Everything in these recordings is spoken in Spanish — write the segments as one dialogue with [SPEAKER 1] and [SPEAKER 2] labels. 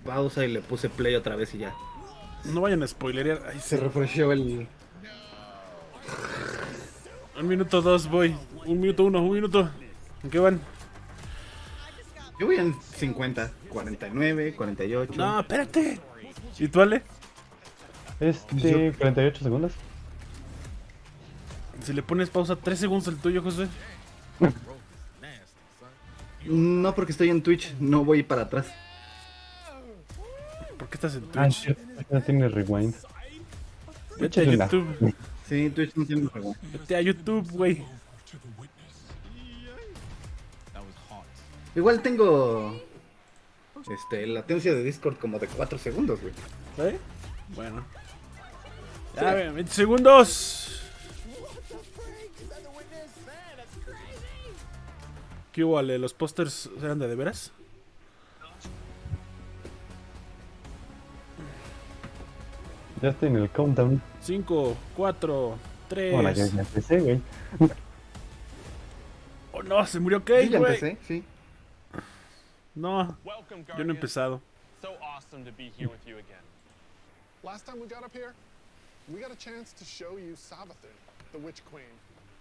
[SPEAKER 1] pausa y le puse play otra vez y ya.
[SPEAKER 2] No vayan a spoilerear. Ay,
[SPEAKER 1] Se refresheó el...
[SPEAKER 2] 1 minuto 2 voy. 1 minuto 1, 1 minuto. ¿En qué van?
[SPEAKER 1] Yo voy en 50, 49, 48.
[SPEAKER 2] No, espérate. ¿Y tú, Ale?
[SPEAKER 3] 48 segundos.
[SPEAKER 2] Si le pones pausa 3 segundos el tuyo, José.
[SPEAKER 1] No, porque estoy en Twitch, no voy para atrás.
[SPEAKER 2] ¿Por qué estás en
[SPEAKER 3] Ah,
[SPEAKER 2] Twitch?
[SPEAKER 3] cierto, no tiene rewind.
[SPEAKER 2] Vete a
[SPEAKER 3] Échale una.
[SPEAKER 2] YouTube.
[SPEAKER 1] Sí, Twitch no tiene juego.
[SPEAKER 2] Vete a YouTube, güey.
[SPEAKER 1] Igual tengo latencia de Discord como de 4 segundos, güey.
[SPEAKER 2] ¿Sí? Bueno. Ya, 20 segundos. ¿Qué hubo, Ale? ¿Los pósters eran de veras?
[SPEAKER 3] Ya estoy en el countdown.
[SPEAKER 2] 5, 4, 3.
[SPEAKER 3] Hola, ya empecé, güey.
[SPEAKER 2] Oh no, se murió
[SPEAKER 1] Yo
[SPEAKER 2] Kate,
[SPEAKER 1] ya
[SPEAKER 2] güey.
[SPEAKER 1] empecé, sí.
[SPEAKER 2] No,
[SPEAKER 4] Welcome,
[SPEAKER 2] yo no he empezado.
[SPEAKER 4] So awesome to be here with you again.
[SPEAKER 5] Last time we got up here, we got a chance to show you Savathun, the Witch Queen,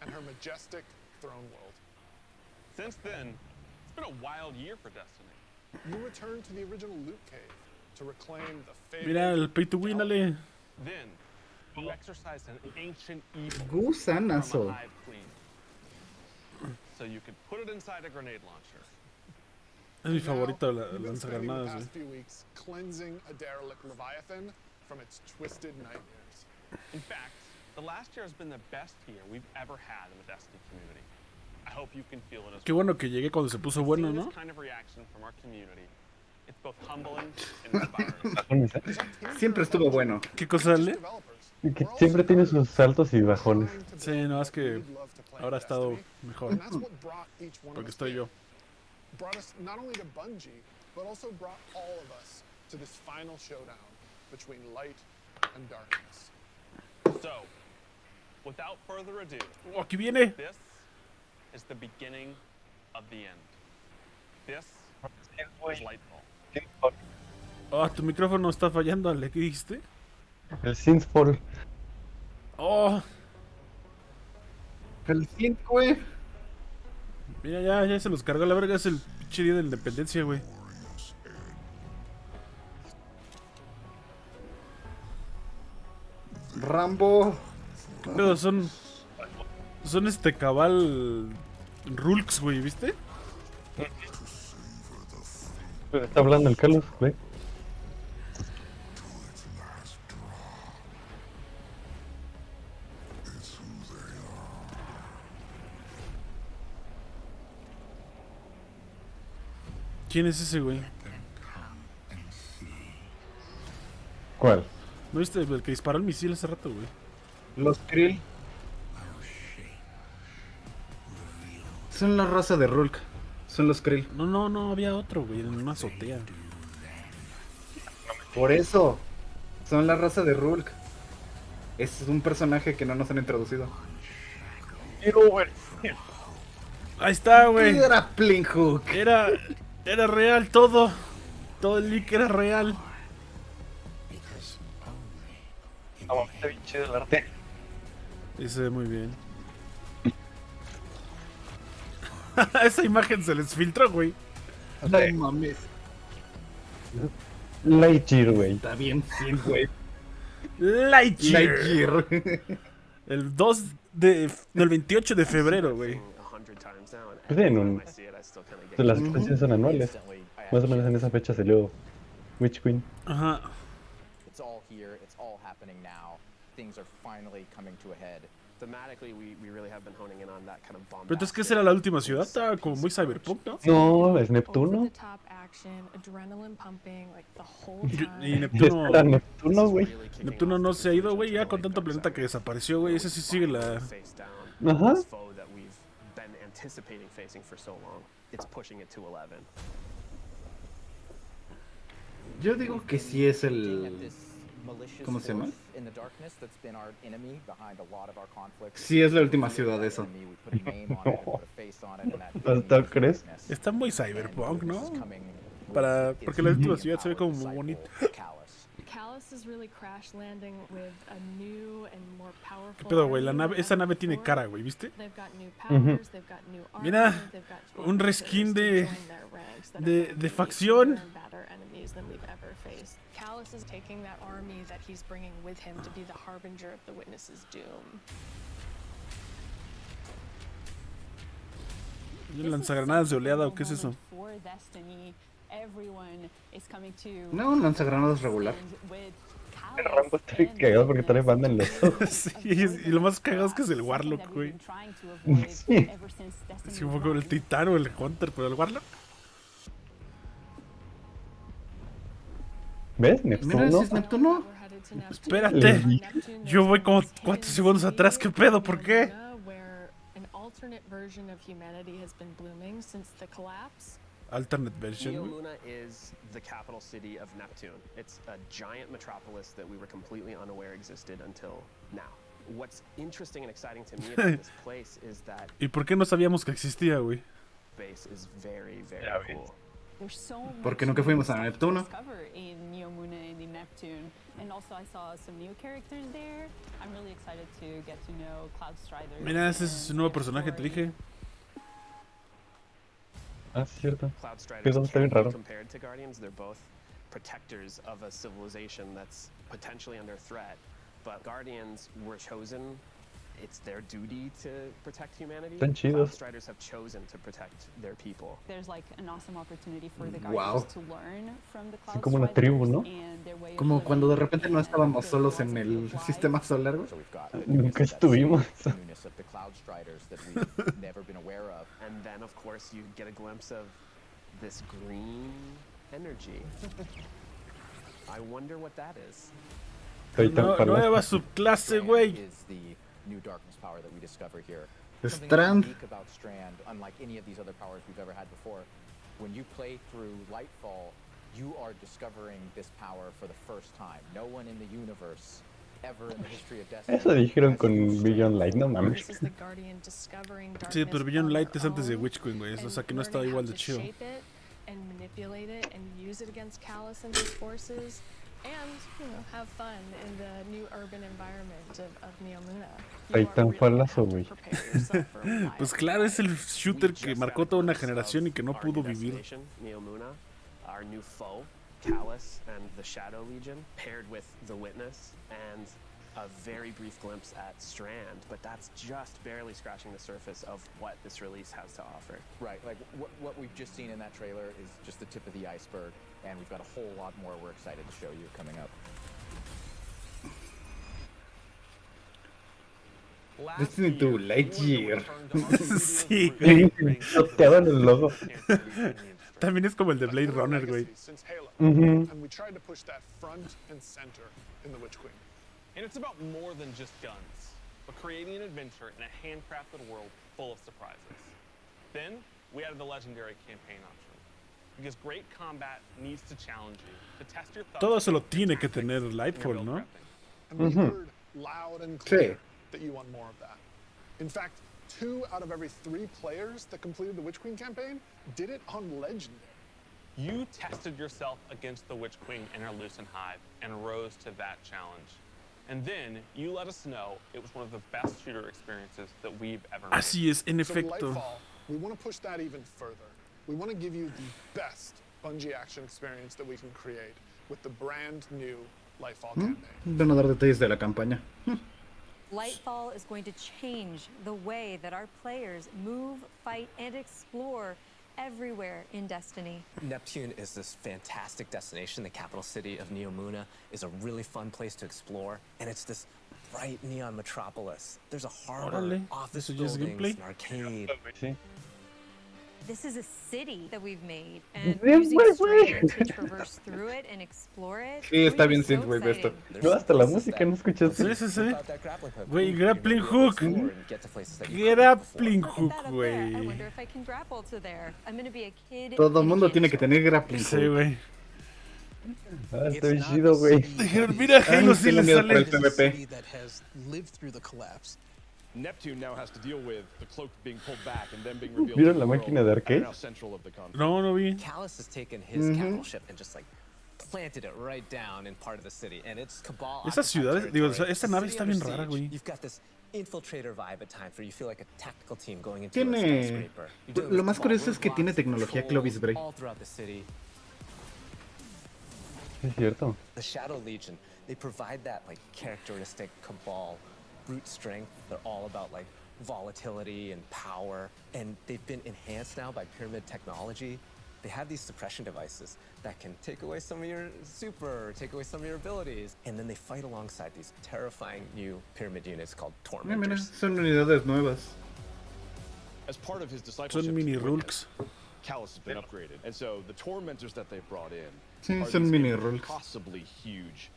[SPEAKER 5] and her majestic throne world.
[SPEAKER 4] Since then, it's been a wild year for Destiny.
[SPEAKER 5] You returned to the original loot cave to reclaim the fabled...
[SPEAKER 2] Mira el pay to win, Ale.
[SPEAKER 4] Then, you exercised an ancient evil
[SPEAKER 1] Gusanazo.
[SPEAKER 4] from a hive queen. So you could put it inside a grenade launcher.
[SPEAKER 2] Es mi
[SPEAKER 5] Now,
[SPEAKER 2] favorito, la
[SPEAKER 5] you've been spending the
[SPEAKER 2] lanzagranadas,
[SPEAKER 5] past
[SPEAKER 2] güey.
[SPEAKER 5] few weeks cleansing a derelict Leviathan from its twisted nightmares.
[SPEAKER 4] In fact, the last year has been the best year we've ever had in the Destiny community. I hope you can feel it as
[SPEAKER 2] Qué bueno que llegué cuando se puso bueno,
[SPEAKER 4] Seeing
[SPEAKER 2] ¿no?
[SPEAKER 4] this kind of reaction from our community, it's both humbling and inspiring.
[SPEAKER 1] Siempre estuvo bueno.
[SPEAKER 2] ¿Qué cosa, Ale?
[SPEAKER 3] Que siempre tiene sus saltos y bajones.
[SPEAKER 2] Sí, no, es que ahora ha estado mejor.
[SPEAKER 5] And that's what brought each one of
[SPEAKER 2] Porque
[SPEAKER 5] us
[SPEAKER 2] estoy
[SPEAKER 5] here.
[SPEAKER 2] yo.
[SPEAKER 5] Brought us not only to Bungie, but also brought all of us to this final showdown between light and darkness.
[SPEAKER 4] So, without further ado,
[SPEAKER 2] Oh, aquí viene.
[SPEAKER 4] this is the beginning of the end. This is Lightfall.
[SPEAKER 2] Oh, tu micrófono está fallando, Ale. ¿Qué dijiste?
[SPEAKER 3] El Synthfall.
[SPEAKER 2] Oh,
[SPEAKER 1] El 5, güey.
[SPEAKER 2] mira, ya se los cargó la verga. Es el pinche día de la independencia, güey.
[SPEAKER 1] Rambo.
[SPEAKER 2] ¿Qué pedo? Son cabal Rulks, güey, ¿viste?
[SPEAKER 3] Está hablando el Carlos, güey.
[SPEAKER 2] ¿Quién es ese, güey?
[SPEAKER 3] ¿Cuál?
[SPEAKER 2] ¿No viste el que disparó el misil hace rato, güey?
[SPEAKER 1] Los Krill. Son la raza de Rulk. Son los Krill.
[SPEAKER 2] No, había otro, güey, en una azotea.
[SPEAKER 1] Por eso. Son la raza de Rulk. Es un personaje que no nos han introducido.
[SPEAKER 2] Ahí está, güey.
[SPEAKER 1] Era Hook.
[SPEAKER 2] Era real todo. Todo el leak era real.
[SPEAKER 3] Está bien chido el arte.
[SPEAKER 2] Y se ve muy bien. Esa imagen se les filtró, güey.
[SPEAKER 1] No mames.
[SPEAKER 3] Lightyear, güey.
[SPEAKER 1] Está bien, sí, güey.
[SPEAKER 2] Lightyear.
[SPEAKER 1] Lightyear.
[SPEAKER 2] El 28 de febrero, güey.
[SPEAKER 3] Pues las expansiones son anuales. Más o menos en esa fecha salió Witch Queen.
[SPEAKER 2] Ajá.
[SPEAKER 6] It's all here, it's all happening now. Things are finally coming to a head.
[SPEAKER 7] Thematically, we really have been honing in on that kind of bomb.
[SPEAKER 2] Pero entonces, ¿qué será la última ciudad? Está como muy cyberpunk, ¿no?
[SPEAKER 3] No, es Neptuno.
[SPEAKER 8] Over-the-top action, adrenaline pumping, like the whole time.
[SPEAKER 2] Y
[SPEAKER 3] Era Neptuno, güey.
[SPEAKER 2] Neptuno no se ha ido, güey, ya con tanto planeta que desapareció, güey. Ese sí sigue la...
[SPEAKER 3] Ajá.
[SPEAKER 7] This foe that we've been anticipating facing for so long. It's pushing it to 11.
[SPEAKER 1] Yo digo que sí es
[SPEAKER 6] Looking at
[SPEAKER 1] el...
[SPEAKER 6] this malicious
[SPEAKER 1] ¿Cómo se llama?
[SPEAKER 6] force in the darkness that's been our enemy behind a lot of our conflicts.
[SPEAKER 1] Sí es la última ciudad de eso.
[SPEAKER 6] Enemy, we put a name on it, we put a face on it, and that
[SPEAKER 3] ¿Tú crees?
[SPEAKER 6] darkness
[SPEAKER 2] Está muy cyberpunk, ¿no?
[SPEAKER 6] is coming
[SPEAKER 2] Porque la última ciudad se ve como muy bonita.
[SPEAKER 8] Callus is really crash landing with a new and more powerful.
[SPEAKER 2] ¿Qué pedo, güey?
[SPEAKER 8] army
[SPEAKER 2] Esa
[SPEAKER 8] than
[SPEAKER 2] nave tiene
[SPEAKER 8] before.
[SPEAKER 2] cara, güey, ¿viste?
[SPEAKER 8] They've got new powers, they've got new armor,
[SPEAKER 2] Mira,
[SPEAKER 8] they've got
[SPEAKER 2] un
[SPEAKER 8] soldiers
[SPEAKER 2] reskin
[SPEAKER 8] to
[SPEAKER 2] de-
[SPEAKER 8] join their ranks that
[SPEAKER 2] de
[SPEAKER 8] are gonna be
[SPEAKER 2] facción.
[SPEAKER 8] bigger and badder enemies than we've ever faced. Callus is taking that army that he's bringing with him to be the harbinger of the witness's doom.
[SPEAKER 2] ¿Un lanzagranadas de oleada o qué es eso?
[SPEAKER 1] No, un lanzagranadas regular.
[SPEAKER 3] Rambo está cagado porque trae banda en los ojos.
[SPEAKER 2] Sí, y lo más cagado es que es el Warlock, güey.
[SPEAKER 3] Sí.
[SPEAKER 2] Es un poco el Titán o el Hunter, pero el Warlock.
[SPEAKER 3] ¿Ves?
[SPEAKER 1] Mira,
[SPEAKER 3] Neptuno.
[SPEAKER 1] ese es Neptuno.
[SPEAKER 8] We're headed to Neptune.
[SPEAKER 2] Espérate.
[SPEAKER 8] Neptune
[SPEAKER 2] Yo voy como
[SPEAKER 8] is
[SPEAKER 2] 4 segundos atrás. ¿Qué pedo? ¿Por qué?
[SPEAKER 8] where an alternate version of humanity has been blooming since the collapse.
[SPEAKER 2] Alternate version, güey.
[SPEAKER 7] Neomuna is the capital city of Neptune. It's a giant metropolis that we were completely unaware existed until now. What's interesting and exciting to me about this place is that
[SPEAKER 2] ¿Y por qué no sabíamos que existía, güey?
[SPEAKER 7] space is very, very
[SPEAKER 3] Ya ves.
[SPEAKER 7] cool.
[SPEAKER 1] Porque nunca fuimos a Neptuno.
[SPEAKER 2] Mira, ese es un nuevo personaje, te dije.
[SPEAKER 3] Ah, sí, cierto.
[SPEAKER 7] Cloud Striders
[SPEAKER 3] Eso está bien
[SPEAKER 7] can't be
[SPEAKER 3] raro.
[SPEAKER 7] compared to Guardians. They're both protectors of a civilization that's potentially under threat. But Guardians were chosen. It's their duty to protect humanity.
[SPEAKER 3] Están
[SPEAKER 7] Cloud
[SPEAKER 3] chidos.
[SPEAKER 7] Striders have chosen to protect their people.
[SPEAKER 1] Wow.
[SPEAKER 3] Así como una tribu, ¿no?
[SPEAKER 1] Como cuando de repente no estábamos solos en el sistema solar, güey.
[SPEAKER 6] So we've got
[SPEAKER 3] Nunca estuvimos.
[SPEAKER 6] newness of the Cloud Striders that we've never been aware of.
[SPEAKER 7] And then, of course, you get a glimpse of this green energy. I wonder what that is.
[SPEAKER 3] Estoy tan
[SPEAKER 2] Nueva
[SPEAKER 3] palado.
[SPEAKER 2] subclase,
[SPEAKER 6] Strand
[SPEAKER 2] güey.
[SPEAKER 6] is the new darkness power that we discover here.
[SPEAKER 1] Strand.
[SPEAKER 6] Something that's unique about Strand, unlike any of these other powers we've ever had before, when you play through Lightfall, you are discovering this power for the first time. No one in the universe ever in the history of Destiny.
[SPEAKER 3] Eso dijeron
[SPEAKER 6] has
[SPEAKER 3] con
[SPEAKER 6] used
[SPEAKER 3] Beyond
[SPEAKER 6] Strand.
[SPEAKER 3] Light, no mames.
[SPEAKER 8] This is the Guardian discovering
[SPEAKER 2] Sí,
[SPEAKER 8] darkness
[SPEAKER 2] pero Beyond
[SPEAKER 8] on
[SPEAKER 2] Light
[SPEAKER 8] their
[SPEAKER 2] es antes de
[SPEAKER 8] own
[SPEAKER 2] Witch Queen, güey. O sea
[SPEAKER 8] and
[SPEAKER 2] que no está
[SPEAKER 8] learning
[SPEAKER 2] igual
[SPEAKER 8] how
[SPEAKER 2] de
[SPEAKER 8] to
[SPEAKER 2] chido.
[SPEAKER 8] shape it and manipulate it and use it against Callus and his forces, and have fun in the new urban environment of Neomuna.
[SPEAKER 3] Ahí tan falazo, güey.
[SPEAKER 2] Pues claro, es el shooter que marcó toda una generación y que no
[SPEAKER 7] Our
[SPEAKER 2] pudo
[SPEAKER 7] new
[SPEAKER 2] vivir.
[SPEAKER 7] destination, Neomuna, our new foe, Callus and the Shadow Legion, paired with the Witness, and a very brief glimpse at Strand, but that's just barely scratching the surface of what this release has to offer.
[SPEAKER 6] Right, like what we've just seen in that trailer is just the tip of the iceberg, and we've got a whole lot more we're excited to show you coming up.
[SPEAKER 1] Destiny 2 Lightyear.
[SPEAKER 2] Sí,
[SPEAKER 3] Sí, choteaban el logo.
[SPEAKER 2] También es como el de Blade
[SPEAKER 5] Been a
[SPEAKER 2] Runner,
[SPEAKER 5] legacy
[SPEAKER 2] güey.
[SPEAKER 5] since Halo,
[SPEAKER 3] Ujú.
[SPEAKER 5] and we tried to push that front and center in the Witch Queen.
[SPEAKER 4] And it's about more than just guns, but creating an adventure in a handcrafted world full of surprises. Then, we added the legendary campaign option. Because great combat needs to challenge you, to test your thoughts.
[SPEAKER 2] Todo eso lo tiene que tener Lightfall, ¿no?
[SPEAKER 5] And we heard loud and clear that you want more of that. In fact, 2 out of every 3 players that completed the Witch Queen campaign did it on Legendary.
[SPEAKER 4] You tested yourself against the Witch Queen and her Lucent Hive and rose to that challenge. And then you let us know it was one of the best shooter experiences that we've ever made.
[SPEAKER 2] Así es, en
[SPEAKER 5] So
[SPEAKER 2] efecto.
[SPEAKER 5] Lightfall, we want to push that even further. We want to give you the best Bungie action experience that we can create with the brand new Lightfall campaign.
[SPEAKER 1] Van a dar detalles de la campaña.
[SPEAKER 9] Lightfall is going to change the way that our players move, fight, and explore everywhere in Destiny.
[SPEAKER 7] Neptune is this fantastic destination. The capital city of Neomuna is a really fun place to explore, and it's this bright neon metropolis. There's a harbor,
[SPEAKER 2] Órale,
[SPEAKER 7] office
[SPEAKER 2] ¿eso ya es
[SPEAKER 7] buildings,
[SPEAKER 2] gameplay?
[SPEAKER 7] an arcade.
[SPEAKER 3] Sí.
[SPEAKER 9] This is a city that we've made, and
[SPEAKER 3] Bien,
[SPEAKER 9] using
[SPEAKER 3] güey,
[SPEAKER 9] Strand
[SPEAKER 3] güey.
[SPEAKER 9] to traverse through it and explore it.
[SPEAKER 1] Sí, está bien
[SPEAKER 9] so
[SPEAKER 1] synthwave esto.
[SPEAKER 9] exciting.
[SPEAKER 3] No, hasta la música, ¿no escuchaste?
[SPEAKER 2] Sí, sí, sí.
[SPEAKER 7] Without that grappling hook,
[SPEAKER 2] Güey,
[SPEAKER 7] you
[SPEAKER 2] grappling
[SPEAKER 7] wouldn't be able to
[SPEAKER 2] hook.
[SPEAKER 7] explore and get to places that you couldn't
[SPEAKER 2] Grappling
[SPEAKER 7] before.
[SPEAKER 2] hook,
[SPEAKER 9] Look at that up there. I
[SPEAKER 2] güey.
[SPEAKER 9] wonder if I can grapple to there. I'm gonna be a kid.
[SPEAKER 1] Todo el
[SPEAKER 9] in a
[SPEAKER 1] mundo tiene
[SPEAKER 9] candy
[SPEAKER 1] que tener grappling
[SPEAKER 2] Sí,
[SPEAKER 1] hook.
[SPEAKER 2] güey.
[SPEAKER 3] Ah, está bien chido, güey.
[SPEAKER 2] Dijeron, mira, Halo sí
[SPEAKER 1] tiene
[SPEAKER 2] le
[SPEAKER 1] miedo por el
[SPEAKER 2] sale.
[SPEAKER 1] PvP.
[SPEAKER 5] That has lived through the collapse.
[SPEAKER 10] Neptune now has to deal with the cloak being pulled back and then being revealed.
[SPEAKER 3] ¿Vieron la máquina de arcade?
[SPEAKER 2] No, no vi.
[SPEAKER 11] Callus has taken his capital ship and just like planted it right down in part of the city, and it's Cabal.
[SPEAKER 2] Esas ciudades, digo, esta nave está bien rara, güey.
[SPEAKER 11] You've got this infiltrator vibe at times where you feel like a tactical team going into
[SPEAKER 1] Tiene...
[SPEAKER 11] a skyscraper.
[SPEAKER 1] Lo más curioso es que tiene tecnología Clovis Bray.
[SPEAKER 11] All throughout the city.
[SPEAKER 3] Es cierto.
[SPEAKER 11] The Shadow Legion, they provide that like characteristic Cabal brute strength. They're all about like volatility and power, and they've been enhanced now by pyramid technology. They have these suppression devices that can take away some of your super, take away some of your abilities, and then they fight alongside these terrifying new pyramid units called Tormentors.
[SPEAKER 1] Mira, son unidades nuevas.
[SPEAKER 10] As part of his discipleship,
[SPEAKER 2] Son mini Rulks.
[SPEAKER 10] Callus has been upgraded, and so the Tormentors that they've brought in
[SPEAKER 1] Sí,
[SPEAKER 10] are
[SPEAKER 1] son
[SPEAKER 10] these
[SPEAKER 1] mini Rulks.
[SPEAKER 10] impossibly huge,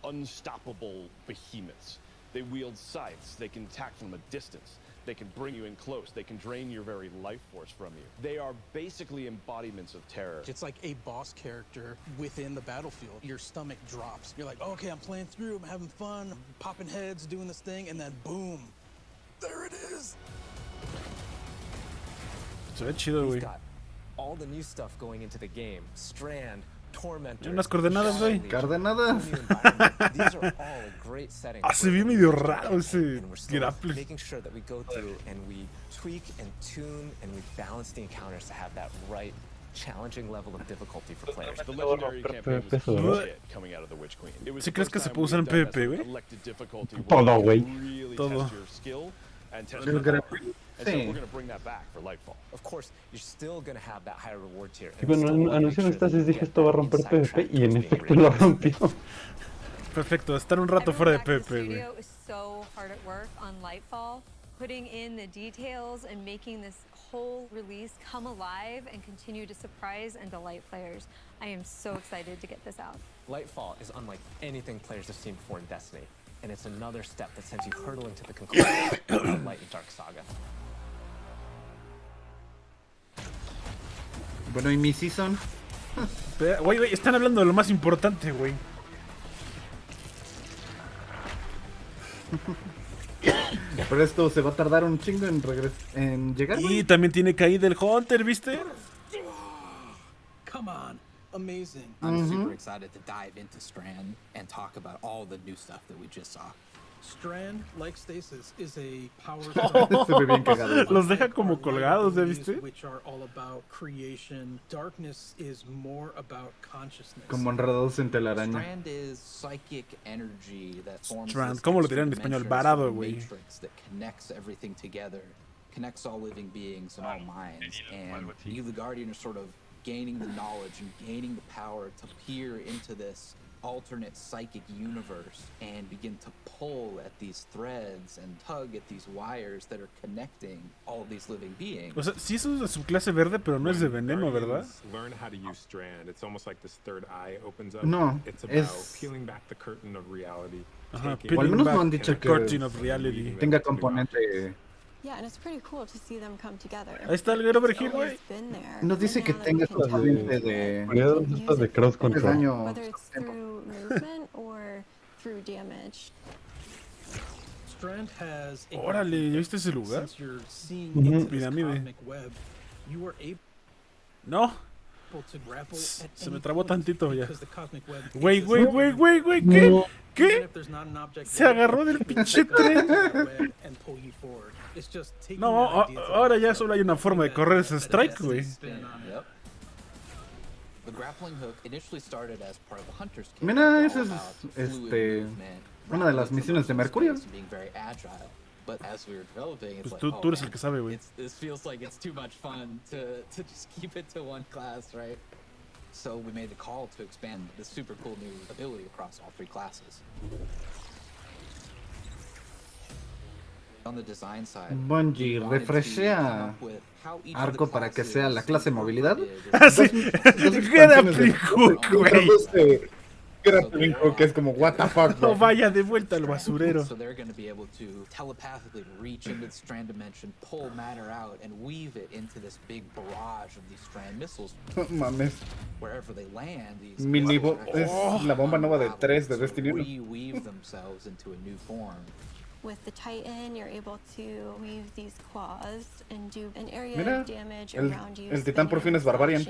[SPEAKER 10] unstoppable behemoths. They wield scythes. They can attack from a distance. They can bring you in close. They can drain your very life force from you. They are basically embodiments of terror.
[SPEAKER 12] It's like a boss character within the battlefield. Your stomach drops. You're like, oh, okay, I'm playing through, I'm having fun, I'm popping heads, doing this thing, and then boom, there it is.
[SPEAKER 2] Se ve chido, güey.
[SPEAKER 11] He's got all the new stuff going into the game. Strand, Tormentor.
[SPEAKER 2] Unas coordenadas, güey.
[SPEAKER 1] Coordenadas.
[SPEAKER 11] These are all great settings.
[SPEAKER 2] Ah, se ve medio raro ese grapple.
[SPEAKER 11] Making sure that we go through and we tweak and tune and we balance the encounters to have that right challenging level of difficulty for players.
[SPEAKER 10] The legendary campaign was a huge hit coming out of the Witch Queen. It was
[SPEAKER 2] ¿Sí
[SPEAKER 10] the
[SPEAKER 2] crees
[SPEAKER 10] first
[SPEAKER 2] que se
[SPEAKER 10] time
[SPEAKER 2] puede usar en
[SPEAKER 10] we've done
[SPEAKER 2] PvP,
[SPEAKER 10] that
[SPEAKER 2] güey?
[SPEAKER 10] elected difficulty
[SPEAKER 3] Todo,
[SPEAKER 10] where you
[SPEAKER 3] güey.
[SPEAKER 10] really
[SPEAKER 2] Todo.
[SPEAKER 10] test your skill and test
[SPEAKER 1] Yo
[SPEAKER 10] your
[SPEAKER 1] creo
[SPEAKER 10] power.
[SPEAKER 1] que
[SPEAKER 10] And so
[SPEAKER 1] sí.
[SPEAKER 10] we're going to bring that back for Lightfall.
[SPEAKER 11] Of course, you're still going to have that higher reward tier.
[SPEAKER 3] Y bueno, anunciaron estas y dije esto va a romper PvP y en efecto lo rompió.
[SPEAKER 2] Perfecto, estar un rato fuera de
[SPEAKER 9] Everyone back
[SPEAKER 2] PvP,
[SPEAKER 9] in the
[SPEAKER 2] güey.
[SPEAKER 9] studio is so hard at work on Lightfall, putting in the details and making this whole release come alive and continue to surprise and delight players. I am so excited to get this out.
[SPEAKER 11] Lightfall is unlike anything players have seen before in Destiny, and it's another step that sends you hurtling to the conclusion of the Light and Dark saga.
[SPEAKER 1] Bueno, ¿y mi season?
[SPEAKER 2] Güey, güey, están hablando de lo más importante, güey.
[SPEAKER 1] Pero esto se va a tardar un chingo en llegar,
[SPEAKER 2] Y
[SPEAKER 1] güey.
[SPEAKER 2] también tiene caída el Hunter, ¿viste?
[SPEAKER 12] Come on, amazing.
[SPEAKER 6] I'm super excited to dive into Strand and talk about all the new stuff that we just saw.
[SPEAKER 12] Strand, like Stasis, is a power
[SPEAKER 1] Se ve bien cagado.
[SPEAKER 2] Los deja como colgados, ¿ya viste?
[SPEAKER 12] which are all about creation. Darkness is more about consciousness.
[SPEAKER 1] Como enredados en telaraña.
[SPEAKER 6] Strand is psychic energy that forms
[SPEAKER 2] Strand,
[SPEAKER 6] this
[SPEAKER 2] ¿cómo lo
[SPEAKER 6] extra
[SPEAKER 2] dirán en español?
[SPEAKER 6] dimension
[SPEAKER 2] Varado,
[SPEAKER 6] of
[SPEAKER 2] güey.
[SPEAKER 6] matrix that connects everything together, connects all living beings and all minds. And you, the Guardian, are sort of gaining the knowledge and gaining the power to peer into this alternate psychic universe and begin to pull at these threads and tug at these wires that are connecting all these living beings.
[SPEAKER 2] O sea, sí es de su clase verde, pero no es de veneno, ¿verdad?
[SPEAKER 13] Learn how to use Strand. It's almost like this third eye opens up.
[SPEAKER 1] No,
[SPEAKER 13] It's about
[SPEAKER 1] es...
[SPEAKER 13] peeling back the curtain of reality.
[SPEAKER 2] Ajá,
[SPEAKER 1] O al menos no han dicho que
[SPEAKER 2] Curtain of Reality.
[SPEAKER 1] tenga componente...
[SPEAKER 14] Yeah, and it's pretty cool to see them come together.
[SPEAKER 2] Ahí está el Get Over
[SPEAKER 14] It's
[SPEAKER 2] Here, güey.
[SPEAKER 14] always been there,
[SPEAKER 1] Nos dice
[SPEAKER 14] but
[SPEAKER 1] que
[SPEAKER 14] now that
[SPEAKER 1] tenga
[SPEAKER 14] we can tap
[SPEAKER 1] componente
[SPEAKER 14] into
[SPEAKER 1] de...
[SPEAKER 14] it,
[SPEAKER 3] Estas de cross control.
[SPEAKER 1] daño.
[SPEAKER 14] whether it's through movement or through damage.
[SPEAKER 12] Strand has a
[SPEAKER 2] Órale, ¿ya viste ese lugar?
[SPEAKER 12] since you're seeing
[SPEAKER 3] Ujú.
[SPEAKER 12] into this
[SPEAKER 2] Pirámide.
[SPEAKER 12] cosmic web, you are able
[SPEAKER 2] No,
[SPEAKER 12] to grapple at
[SPEAKER 2] se me
[SPEAKER 12] any
[SPEAKER 2] trabó
[SPEAKER 12] point
[SPEAKER 2] tantito ya.
[SPEAKER 12] because the cosmic web
[SPEAKER 2] Güey,
[SPEAKER 12] exists
[SPEAKER 2] güey, güey, güey, güey, ¿qué?
[SPEAKER 12] even
[SPEAKER 2] ¿Qué?
[SPEAKER 12] if there's not an object
[SPEAKER 2] Se
[SPEAKER 12] there,
[SPEAKER 2] agarró del
[SPEAKER 12] you can
[SPEAKER 2] pinche
[SPEAKER 12] pick up
[SPEAKER 2] tren.
[SPEAKER 12] that web and pull you forward. It's just taking
[SPEAKER 2] No,
[SPEAKER 12] that idea to
[SPEAKER 2] ahora
[SPEAKER 12] the
[SPEAKER 2] ya
[SPEAKER 12] next
[SPEAKER 2] solo hay
[SPEAKER 12] level.
[SPEAKER 2] una forma de
[SPEAKER 12] That-
[SPEAKER 2] correr ese
[SPEAKER 12] that
[SPEAKER 2] strike,
[SPEAKER 12] Destiny
[SPEAKER 2] güey.
[SPEAKER 12] spin on it.
[SPEAKER 6] Yep. The grappling hook initially started as part of the hunter's kit.
[SPEAKER 1] Mira,
[SPEAKER 6] It's
[SPEAKER 1] esa
[SPEAKER 6] all
[SPEAKER 1] es,
[SPEAKER 6] about fluid movement,
[SPEAKER 1] una de las
[SPEAKER 6] rapid
[SPEAKER 1] misiones de
[SPEAKER 6] motion
[SPEAKER 1] Mercurio.
[SPEAKER 6] space, and being very agile. But as we were developing, it's
[SPEAKER 2] Pues
[SPEAKER 6] like,
[SPEAKER 2] tú eres el que sabe, güey.
[SPEAKER 6] this feels like it's too much fun to just keep it to one class, right? So we made the call to expand this super cool new ability across all three classes. On the design side,
[SPEAKER 1] Bungie
[SPEAKER 6] we wanted to
[SPEAKER 1] refreshea
[SPEAKER 6] come up with how each of the
[SPEAKER 1] arco para que sea la
[SPEAKER 6] classes
[SPEAKER 1] clase movilidad.
[SPEAKER 6] incorporated
[SPEAKER 1] Dos
[SPEAKER 2] Grappling
[SPEAKER 1] expansiones
[SPEAKER 2] hook, güey.
[SPEAKER 1] de Grappling hook es como what the fuck,
[SPEAKER 2] No
[SPEAKER 1] bro.
[SPEAKER 2] vaya de vuelta al basurero.
[SPEAKER 6] So they're going to be able to telepathically reach into the strand dimension, pull matter out, and weave it into this big barrage of these strand missiles.
[SPEAKER 1] No mames.
[SPEAKER 6] Wherever they land, these
[SPEAKER 1] Mini
[SPEAKER 6] missiles
[SPEAKER 1] bo-
[SPEAKER 6] are actually
[SPEAKER 1] es la bomba nueva de
[SPEAKER 6] unraveled
[SPEAKER 1] 3 de
[SPEAKER 6] to
[SPEAKER 1] Destiny 1.
[SPEAKER 6] reweave themselves into a new form.
[SPEAKER 14] With the Titan, you're able to weave these claws and do an area
[SPEAKER 1] Mira,
[SPEAKER 14] of damage around you.
[SPEAKER 1] el titán por fin es Barbarian.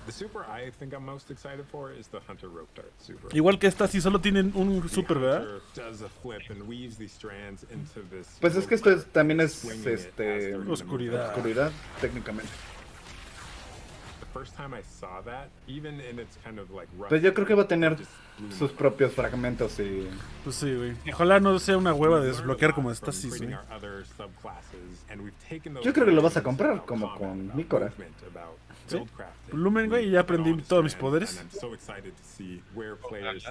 [SPEAKER 13] The super I think I'm most excited for is the Hunter Rope Dart super.
[SPEAKER 2] Igual que esta, sí solo tienen un super, ¿verdad?
[SPEAKER 13] Does a flip and weaves these strands into this.
[SPEAKER 1] Pues es que esto también es
[SPEAKER 2] oscuridad,
[SPEAKER 1] técnicamente.
[SPEAKER 13] The first time I saw that, even in its kind of like rough,
[SPEAKER 1] Pues yo creo que va a tener sus propios fragmentos y...
[SPEAKER 2] Pues sí, güey. Ojalá no sea una hueva de desbloquear como Stasis, güey.
[SPEAKER 1] Yo creo que lo vas a comprar, como con Micora.
[SPEAKER 2] ¿Sí? Lumen, güey, y ya aprendí todos mis poderes.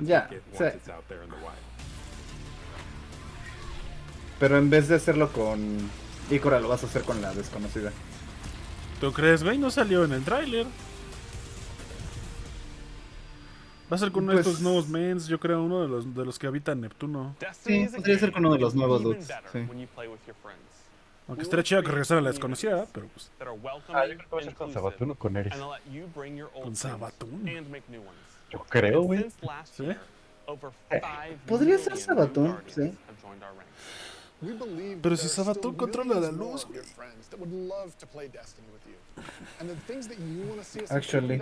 [SPEAKER 1] Ya, sí. Pero en vez de hacerlo con Micora, lo vas a hacer con la desconocida.
[SPEAKER 2] ¿Tú crees, güey? No salió en el tráiler. Va a ser con uno de estos nuevos mens, yo creo, uno de los que habitan Neptuno.
[SPEAKER 1] Sí, podría ser con uno de los nuevos dudes. Sí.
[SPEAKER 2] Aunque estaría chido que regresara a la desconocida, pero pues...
[SPEAKER 3] Yo creo que va a ser con Savathun o con Eris.
[SPEAKER 2] Con Savathun.
[SPEAKER 3] Yo creo, güey.
[SPEAKER 2] ¿Sí?
[SPEAKER 1] Podría ser Savathun, sí.
[SPEAKER 2] Pero si Savathun controla la luz, güey.
[SPEAKER 1] Actually.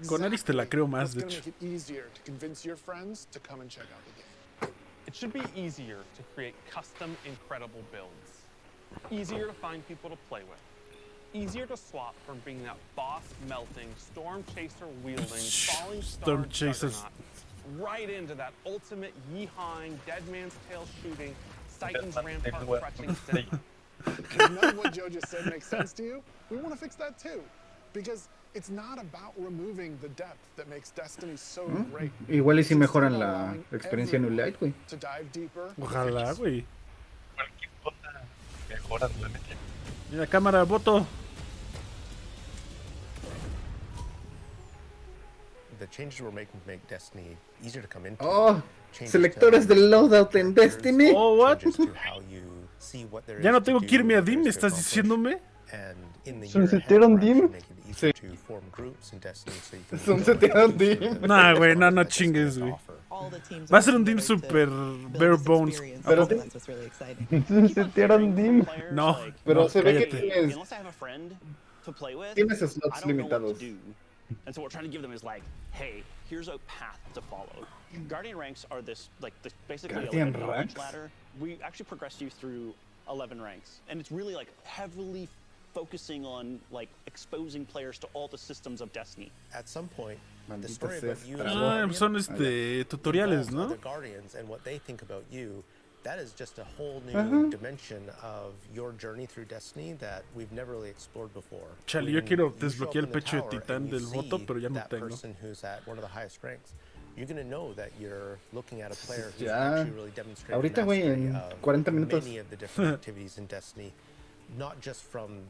[SPEAKER 2] Con Eris te la creo más, de hecho.
[SPEAKER 4] It should be easier to create custom, incredible builds. Easier to find people to play with. Easier to swap from being that boss-melting, storm chaser wielding, falling star juggernaut, right into that ultimate yeehawing, dead man's tail shooting, Titan's rampart crutching sim.
[SPEAKER 5] If none of what Joe just said makes sense to you, we want to fix that too. Because it's not about removing the depth that makes Destiny so great.
[SPEAKER 1] Igual y si mejoran la experiencia en Light, güey.
[SPEAKER 2] Ojalá, güey.
[SPEAKER 3] Cualquier cosa mejora, realmente.
[SPEAKER 2] Mira, cámara, voto.
[SPEAKER 11] The changes we're making to make Destiny easier to come into.
[SPEAKER 1] Oh, selectores del loadout en Destiny.
[SPEAKER 2] Oh, what? Ya no tengo que irme a DIM, ¿me estás diciéndome?
[SPEAKER 3] ¿Sunsetearon DIM?
[SPEAKER 1] Sí. Sunsetearon DIM.
[SPEAKER 2] Nah, güey, no chingues, güey. Va a ser un DIM super bare bones.
[SPEAKER 1] Pero
[SPEAKER 3] ¿Sunsetearon DIM?
[SPEAKER 2] No,
[SPEAKER 1] pero
[SPEAKER 2] no,
[SPEAKER 1] se ve que
[SPEAKER 2] cállate.
[SPEAKER 1] tienes slots limitados.
[SPEAKER 15] And so what we're trying to give them is like, hey, here's a path to follow. Guardian ranks are this basically
[SPEAKER 1] Guardian
[SPEAKER 15] a knowledge
[SPEAKER 1] ranks?
[SPEAKER 15] ladder. We actually progressed you through 11 ranks, and it's really like heavily focusing on like exposing players to all the systems of Destiny.
[SPEAKER 11] At some point, the
[SPEAKER 1] Maldita
[SPEAKER 11] story
[SPEAKER 1] sea,
[SPEAKER 11] about you
[SPEAKER 2] Ah, son tutoriales, ¿no?
[SPEAKER 11] the Guardians and what they think about you. That is just a whole new dimension of your journey through Destiny that we've never really explored before.
[SPEAKER 2] Chale, yo quiero desbloquear el pecho de titán del voto, pero ya no tengo.
[SPEAKER 11] Who's at one of the highest ranks. You're going to know that you're looking at a player who's
[SPEAKER 1] Ya.
[SPEAKER 11] actually really demonstrated
[SPEAKER 1] Ahorita, güey, en
[SPEAKER 11] mastery of
[SPEAKER 1] 40 minutos.
[SPEAKER 11] many of the different activities in Destiny, not just from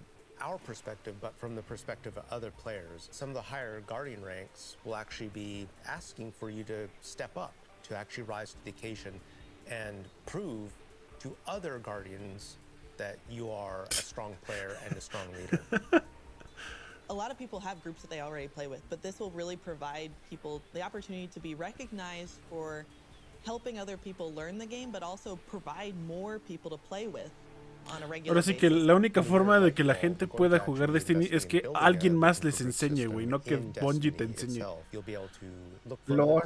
[SPEAKER 11] our perspective, but from the perspective of other players. Some of the higher Guardian ranks will actually be asking for you to step up, to actually rise to the occasion and prove to other Guardians that you are a strong player and a strong leader.
[SPEAKER 16] A lot of people have groups that they already play with, but this will really provide people the opportunity to be recognized for helping other people learn the game, but also provide more people to play with on a regular
[SPEAKER 2] Ahora sí que la única forma de que la gente pueda jugar Destiny es que alguien más les enseñe, güey, no que Bungie te enseñe.
[SPEAKER 1] LOL.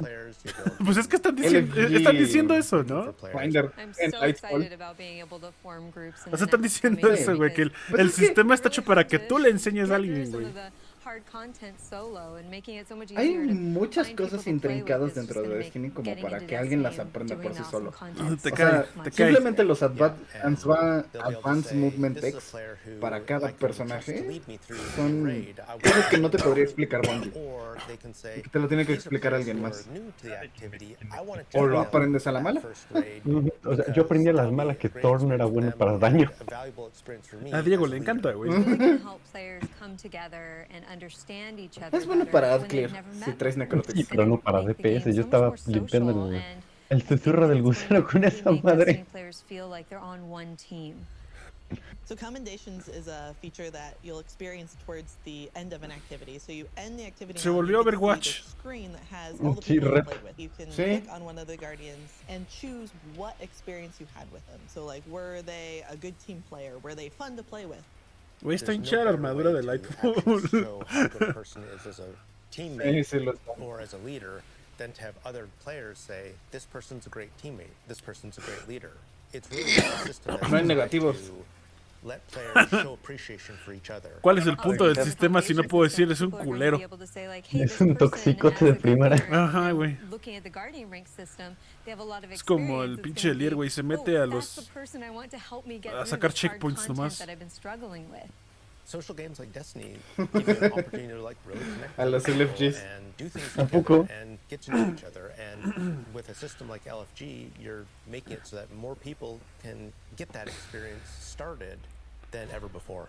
[SPEAKER 2] Pues es que están diciendo eso, ¿no?
[SPEAKER 1] Finder
[SPEAKER 8] I'm
[SPEAKER 1] en
[SPEAKER 8] so
[SPEAKER 1] Lightfall.
[SPEAKER 8] excited about being able to form groups in
[SPEAKER 2] O sea,
[SPEAKER 8] the
[SPEAKER 2] están
[SPEAKER 8] next
[SPEAKER 2] diciendo
[SPEAKER 8] coming
[SPEAKER 2] eso, güey, que
[SPEAKER 8] because
[SPEAKER 2] el
[SPEAKER 1] es que-
[SPEAKER 2] sistema está hecho para que tú le enseñes a alguien,
[SPEAKER 8] some
[SPEAKER 2] güey.
[SPEAKER 8] of the hard content solo and making it so much
[SPEAKER 1] Hay
[SPEAKER 8] easier to
[SPEAKER 1] muchas
[SPEAKER 8] find
[SPEAKER 1] cosas
[SPEAKER 8] people to play with
[SPEAKER 1] intrincadas
[SPEAKER 8] is just
[SPEAKER 1] dentro de
[SPEAKER 8] gonna make
[SPEAKER 1] Destiny como
[SPEAKER 8] getting
[SPEAKER 1] para
[SPEAKER 8] into
[SPEAKER 1] que alguien las
[SPEAKER 8] Destiny and
[SPEAKER 1] aprenda por
[SPEAKER 8] doing
[SPEAKER 1] sí
[SPEAKER 8] awesome
[SPEAKER 1] solo.
[SPEAKER 8] content
[SPEAKER 2] Te
[SPEAKER 1] O
[SPEAKER 2] cae,
[SPEAKER 1] sea,
[SPEAKER 2] te cae.
[SPEAKER 1] simplemente los
[SPEAKER 11] They'll
[SPEAKER 1] Advanced
[SPEAKER 11] say,
[SPEAKER 1] Movement
[SPEAKER 11] "This is a
[SPEAKER 1] X
[SPEAKER 11] player who
[SPEAKER 1] para
[SPEAKER 11] I
[SPEAKER 1] cada
[SPEAKER 11] can trust
[SPEAKER 1] personaje
[SPEAKER 11] to lead me through
[SPEAKER 1] son
[SPEAKER 11] raid. I want
[SPEAKER 1] cosas que no te
[SPEAKER 11] to
[SPEAKER 1] podría
[SPEAKER 11] know."
[SPEAKER 1] explicar Bungie.
[SPEAKER 11] Or they can say,
[SPEAKER 1] Que te lo tiene que
[SPEAKER 11] "These are
[SPEAKER 1] explicar
[SPEAKER 11] players
[SPEAKER 1] alguien
[SPEAKER 11] who
[SPEAKER 1] más.
[SPEAKER 11] are new to the activity. I wanna
[SPEAKER 1] O lo
[SPEAKER 11] take them
[SPEAKER 1] aprendes a la
[SPEAKER 11] that
[SPEAKER 1] mala.
[SPEAKER 11] first raid
[SPEAKER 3] O sea, yo aprendí a las malas que Thor no era bueno para daño.
[SPEAKER 11] a valuable experience for me
[SPEAKER 2] A Diego
[SPEAKER 11] as
[SPEAKER 2] le
[SPEAKER 11] a
[SPEAKER 2] encanta,
[SPEAKER 11] leader."
[SPEAKER 2] güey.
[SPEAKER 9] We can help players come together and understand each other
[SPEAKER 1] Es bueno
[SPEAKER 9] better
[SPEAKER 1] para
[SPEAKER 9] when they've
[SPEAKER 1] Adclear
[SPEAKER 9] never
[SPEAKER 1] si
[SPEAKER 9] met
[SPEAKER 1] traes
[SPEAKER 9] before.
[SPEAKER 1] Necrotic.
[SPEAKER 3] Sí, pero no para
[SPEAKER 9] Make the
[SPEAKER 3] DPS.
[SPEAKER 9] game
[SPEAKER 3] Yo
[SPEAKER 9] so much
[SPEAKER 3] estaba
[SPEAKER 9] more
[SPEAKER 3] limpiando
[SPEAKER 9] social
[SPEAKER 3] el susurro del gusano con esa
[SPEAKER 9] Make
[SPEAKER 3] madre.
[SPEAKER 9] Destiny players feel like they're on one team.
[SPEAKER 16] So commendations is a feature that you'll experience towards the end of an activity. So you end the activity.
[SPEAKER 2] Se volvió
[SPEAKER 16] you get to see
[SPEAKER 2] Overwatch.
[SPEAKER 16] the screen that has all the
[SPEAKER 3] Sí,
[SPEAKER 16] people you
[SPEAKER 3] rep.
[SPEAKER 16] played with. You can
[SPEAKER 1] Sí.
[SPEAKER 16] click on one of the guardians and choose what experience you had with them. So like, were they a good team player? Were they fun to play with?
[SPEAKER 2] Güey, está hinchada la armadura de Lightfall.
[SPEAKER 17] Show how good a person is as a teammate
[SPEAKER 1] Sí, lo está.
[SPEAKER 17] or as a leader than to have other players say, this person's a great teammate, this person's a great leader. It's really a system that's
[SPEAKER 1] No hay
[SPEAKER 17] designed
[SPEAKER 1] negativos.
[SPEAKER 17] to let players show appreciation for each other.
[SPEAKER 2] ¿Cuál es el punto del sistema si no puedo decir es un culero?
[SPEAKER 3] Es un toxicote de primera.
[SPEAKER 2] Ajá, güey.
[SPEAKER 9] Looking at the guardian rank system, they have a lot of
[SPEAKER 2] Es como el
[SPEAKER 9] experience. It's
[SPEAKER 2] pinche
[SPEAKER 9] gonna
[SPEAKER 2] Elier,
[SPEAKER 9] be,
[SPEAKER 2] güey, se mete a
[SPEAKER 9] "Oh,
[SPEAKER 2] los...
[SPEAKER 9] that's the person I want to help me get
[SPEAKER 2] a
[SPEAKER 9] through
[SPEAKER 2] sacar
[SPEAKER 9] this hard
[SPEAKER 2] checkpoints
[SPEAKER 9] content
[SPEAKER 2] nomás.
[SPEAKER 9] that I've been struggling with."
[SPEAKER 17] Social games like Destiny give you an opportunity to like really connect
[SPEAKER 1] A los
[SPEAKER 17] with people
[SPEAKER 1] LFGs.
[SPEAKER 17] and do things
[SPEAKER 3] ¿A poco?
[SPEAKER 17] together and get to know each other. And with a system like LFG, you're making it so that more people can get that experience started than ever before.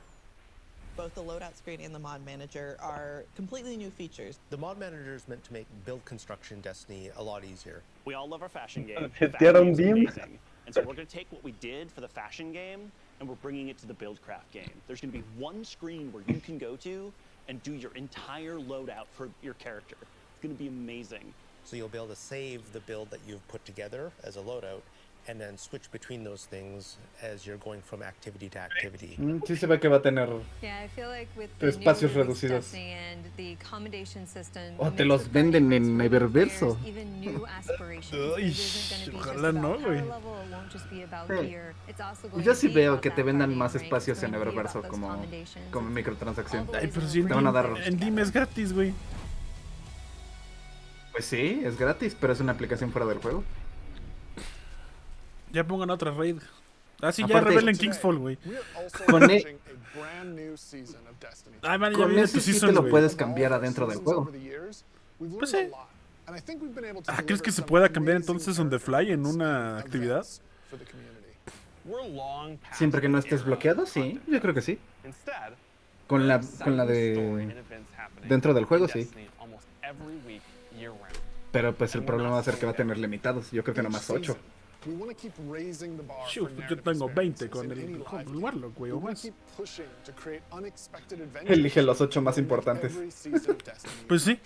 [SPEAKER 16] Both the loadout screen and the mod manager are completely new features.
[SPEAKER 17] The mod manager is meant to make build construction Destiny a lot easier.
[SPEAKER 15] We all love our fashion game.
[SPEAKER 3] Setearon
[SPEAKER 15] Fashion game's
[SPEAKER 3] bien.
[SPEAKER 15] amazing. And so we're going to take what we did for the fashion game and we're bringing it to the Buildcraft game. There's going to be one screen where you can go to and do your entire loadout for your character. It's going to be amazing.
[SPEAKER 17] So you'll be able to save the build that you've put together as a loadout and then switch between those things as you're going from activity to activity.
[SPEAKER 1] Sí se ve que va a tener
[SPEAKER 9] Yeah, I feel like with the
[SPEAKER 1] espacios
[SPEAKER 9] new release
[SPEAKER 1] reducidos.
[SPEAKER 9] Destiny and the commendation system,
[SPEAKER 1] O
[SPEAKER 9] it
[SPEAKER 1] te
[SPEAKER 9] makes
[SPEAKER 1] los
[SPEAKER 9] the
[SPEAKER 1] venden
[SPEAKER 9] guardian
[SPEAKER 1] en
[SPEAKER 9] ranks for new
[SPEAKER 1] Eververso.
[SPEAKER 9] players even new aspirations. It
[SPEAKER 2] Ay,
[SPEAKER 9] isn't gonna be just
[SPEAKER 2] ojalá no,
[SPEAKER 9] about
[SPEAKER 2] güey.
[SPEAKER 9] power level, it won't just be about
[SPEAKER 1] Sí.
[SPEAKER 9] gear. It's also going
[SPEAKER 1] Yo
[SPEAKER 9] to
[SPEAKER 1] sí
[SPEAKER 9] be
[SPEAKER 1] veo
[SPEAKER 9] about
[SPEAKER 1] que
[SPEAKER 9] that
[SPEAKER 1] te vendan
[SPEAKER 9] guardian
[SPEAKER 1] más
[SPEAKER 9] rank. It's
[SPEAKER 1] espacios
[SPEAKER 9] going
[SPEAKER 1] en
[SPEAKER 9] to be about
[SPEAKER 1] Eververso
[SPEAKER 9] those
[SPEAKER 1] como
[SPEAKER 9] commendations.
[SPEAKER 1] microtransacción.
[SPEAKER 2] Ay, pero si en
[SPEAKER 1] Te van a dar...
[SPEAKER 2] en Dime es gratis, güey.
[SPEAKER 1] Pues sí, es gratis, pero es una aplicación fuera del juego.
[SPEAKER 2] Ya pongan otra raid. Ah, sí, ya
[SPEAKER 1] Aparte-
[SPEAKER 2] revelen Kingsfall, güey.
[SPEAKER 5] We're also
[SPEAKER 1] Con
[SPEAKER 5] launching a brand new season of Destiny.
[SPEAKER 2] Ay, man, ya
[SPEAKER 1] Con
[SPEAKER 2] viene
[SPEAKER 1] ese
[SPEAKER 2] tu
[SPEAKER 1] sí te
[SPEAKER 2] season,
[SPEAKER 1] lo
[SPEAKER 2] güey.
[SPEAKER 1] puedes cambiar adentro del juego.
[SPEAKER 5] Over the years, we've
[SPEAKER 2] Pues
[SPEAKER 5] learned
[SPEAKER 2] sí.
[SPEAKER 5] a lot. And I think we've been able to
[SPEAKER 2] Ah, ¿crees que
[SPEAKER 5] deliver
[SPEAKER 2] se
[SPEAKER 5] some
[SPEAKER 2] pueda cambiar
[SPEAKER 5] amazing
[SPEAKER 2] entonces on the fly en una actividad?
[SPEAKER 5] events for the community.
[SPEAKER 4] We're long past
[SPEAKER 1] Siempre que no
[SPEAKER 4] the
[SPEAKER 1] estés
[SPEAKER 4] era
[SPEAKER 1] bloqueado,
[SPEAKER 4] of
[SPEAKER 1] sí,
[SPEAKER 4] content.
[SPEAKER 1] yo creo que sí.
[SPEAKER 4] Instead,
[SPEAKER 1] Con la
[SPEAKER 4] there's exciting story
[SPEAKER 1] de...
[SPEAKER 4] and events happening
[SPEAKER 1] dentro del juego,
[SPEAKER 4] in
[SPEAKER 1] sí.
[SPEAKER 4] Destiny almost every week, year round.
[SPEAKER 1] Pero pues el
[SPEAKER 4] And we're
[SPEAKER 1] problema
[SPEAKER 4] not
[SPEAKER 1] va a ser que va a
[SPEAKER 4] slowing
[SPEAKER 1] tener limitados. Yo creo que
[SPEAKER 5] Each
[SPEAKER 1] nomás 8.
[SPEAKER 5] season, we want to keep raising the bar
[SPEAKER 2] Shoot,
[SPEAKER 5] for
[SPEAKER 2] yo
[SPEAKER 5] narrative
[SPEAKER 2] tengo 20
[SPEAKER 5] experiences
[SPEAKER 2] con
[SPEAKER 5] in any
[SPEAKER 2] el
[SPEAKER 5] live
[SPEAKER 2] con
[SPEAKER 5] game.
[SPEAKER 2] Warlock, güey,
[SPEAKER 5] We
[SPEAKER 2] o
[SPEAKER 5] wanna
[SPEAKER 2] más.
[SPEAKER 5] keep pushing to create unexpected adventures
[SPEAKER 1] Elige los 8 más
[SPEAKER 5] in
[SPEAKER 1] importantes.
[SPEAKER 5] every season of Destiny.
[SPEAKER 2] Pues sí.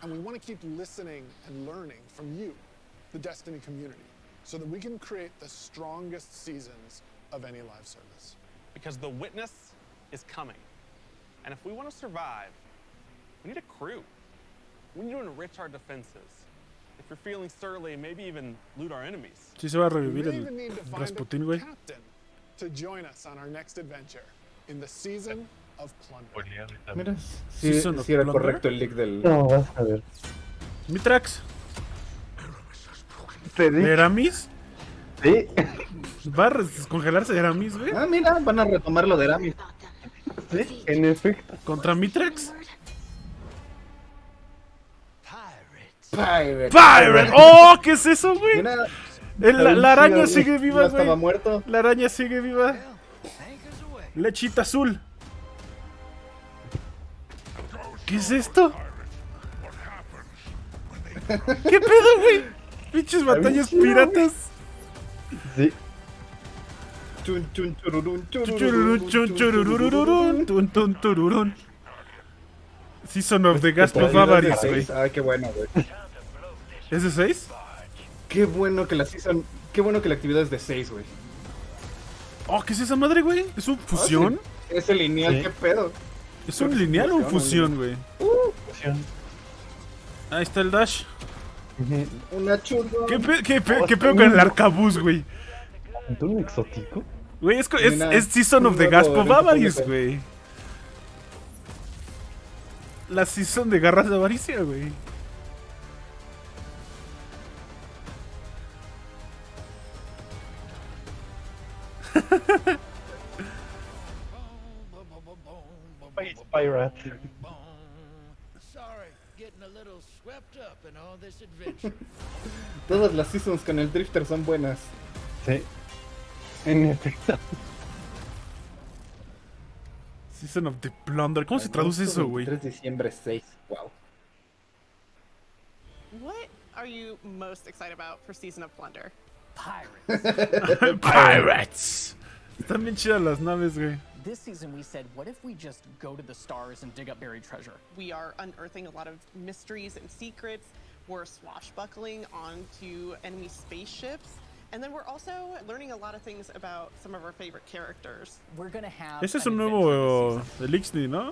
[SPEAKER 5] And we want to keep listening and learning from you, the Destiny community, so that we can create the strongest seasons of any live service.
[SPEAKER 4] Because the witness is coming. And if we want to survive, we need a crew. We need to enrich our defenses. If you're feeling surly, maybe even loot our enemies.
[SPEAKER 2] Sí se va a
[SPEAKER 5] We
[SPEAKER 2] revivir
[SPEAKER 5] may even
[SPEAKER 2] el
[SPEAKER 5] need to find
[SPEAKER 2] Rasputin,
[SPEAKER 5] a
[SPEAKER 2] güey.
[SPEAKER 5] captain to join us on our next adventure in the season of plunder.
[SPEAKER 1] Mira, sí,
[SPEAKER 2] Season of
[SPEAKER 1] sí era
[SPEAKER 2] Plunder.
[SPEAKER 1] correcto el leak del...
[SPEAKER 3] No, vas a ver.
[SPEAKER 2] Mitrax.
[SPEAKER 3] Te
[SPEAKER 2] ¿De
[SPEAKER 3] dije.
[SPEAKER 2] Eramis?
[SPEAKER 3] Sí.
[SPEAKER 2] ¿Va a descongelarse Eramis, güey?
[SPEAKER 1] Ah, mira, van a retomar lo de Aramis.
[SPEAKER 3] Sí, en efecto.
[SPEAKER 2] ¿Contra Mitrax?
[SPEAKER 1] Pirate.
[SPEAKER 2] ¡Pirate! ¡Oh! ¿Qué es eso, güey?
[SPEAKER 1] Mira,
[SPEAKER 2] La araña
[SPEAKER 1] sí,
[SPEAKER 2] sigue
[SPEAKER 1] no
[SPEAKER 2] viva,
[SPEAKER 1] estaba
[SPEAKER 2] güey.
[SPEAKER 1] muerto.
[SPEAKER 2] La araña sigue viva. Lechita azul. ¿Qué es esto? ¿Qué pedo, güey? Pinches batallas piratas.
[SPEAKER 3] Sí.
[SPEAKER 1] Chun, chun, chururun,
[SPEAKER 2] Chururun, chun, chururururun, tun, tun, tururun. Season of the Gasp of Avarice, güey.
[SPEAKER 1] Ay, qué bueno, güey.
[SPEAKER 2] ¿Es de 6?
[SPEAKER 1] Qué bueno que la season... Qué bueno que la actividad es de 6, güey.
[SPEAKER 2] Oh, ¿qué es esa madre, güey? ¿Es un fusión?
[SPEAKER 1] Es el lineal,
[SPEAKER 3] Sí.
[SPEAKER 1] qué pedo.
[SPEAKER 2] ¿Es un lineal o un fusión, güey?
[SPEAKER 3] Fusión.
[SPEAKER 2] Ahí está el dash.
[SPEAKER 1] Una churro.
[SPEAKER 2] ¿Qué pedo con el arcabuz, güey?
[SPEAKER 3] ¿Un exótico?
[SPEAKER 2] Güey, es
[SPEAKER 1] Mira,
[SPEAKER 2] Season of the
[SPEAKER 1] un
[SPEAKER 2] Gasp
[SPEAKER 1] nuevo
[SPEAKER 2] of
[SPEAKER 1] evento
[SPEAKER 2] Avarice,
[SPEAKER 1] público.
[SPEAKER 2] güey. La Season de Garras de Avaricia, güey.
[SPEAKER 3] Space Pirate.
[SPEAKER 18] Sorry, getting a little swept up in all this adventure.
[SPEAKER 1] Todas las seasons con el Drifter son buenas.
[SPEAKER 3] Sí. En efecto.
[SPEAKER 2] Season of the Plunder. ¿Cómo se traduce eso, güey?
[SPEAKER 1] 3 de diciembre 6. Wow.
[SPEAKER 19] What are you most excited about for Season of Plunder?
[SPEAKER 2] Pirates. Están bien chidas las naves, güey.
[SPEAKER 19] This season we said, what if we just go to the stars and dig up buried treasure?
[SPEAKER 20] We are unearthing a lot of mysteries and secrets. We're swashbuckling onto enemy spaceships. And then we're also learning a lot of things about some of our favorite characters.
[SPEAKER 19] We're gonna have
[SPEAKER 2] Ese es un nuevo Elixir, ¿no?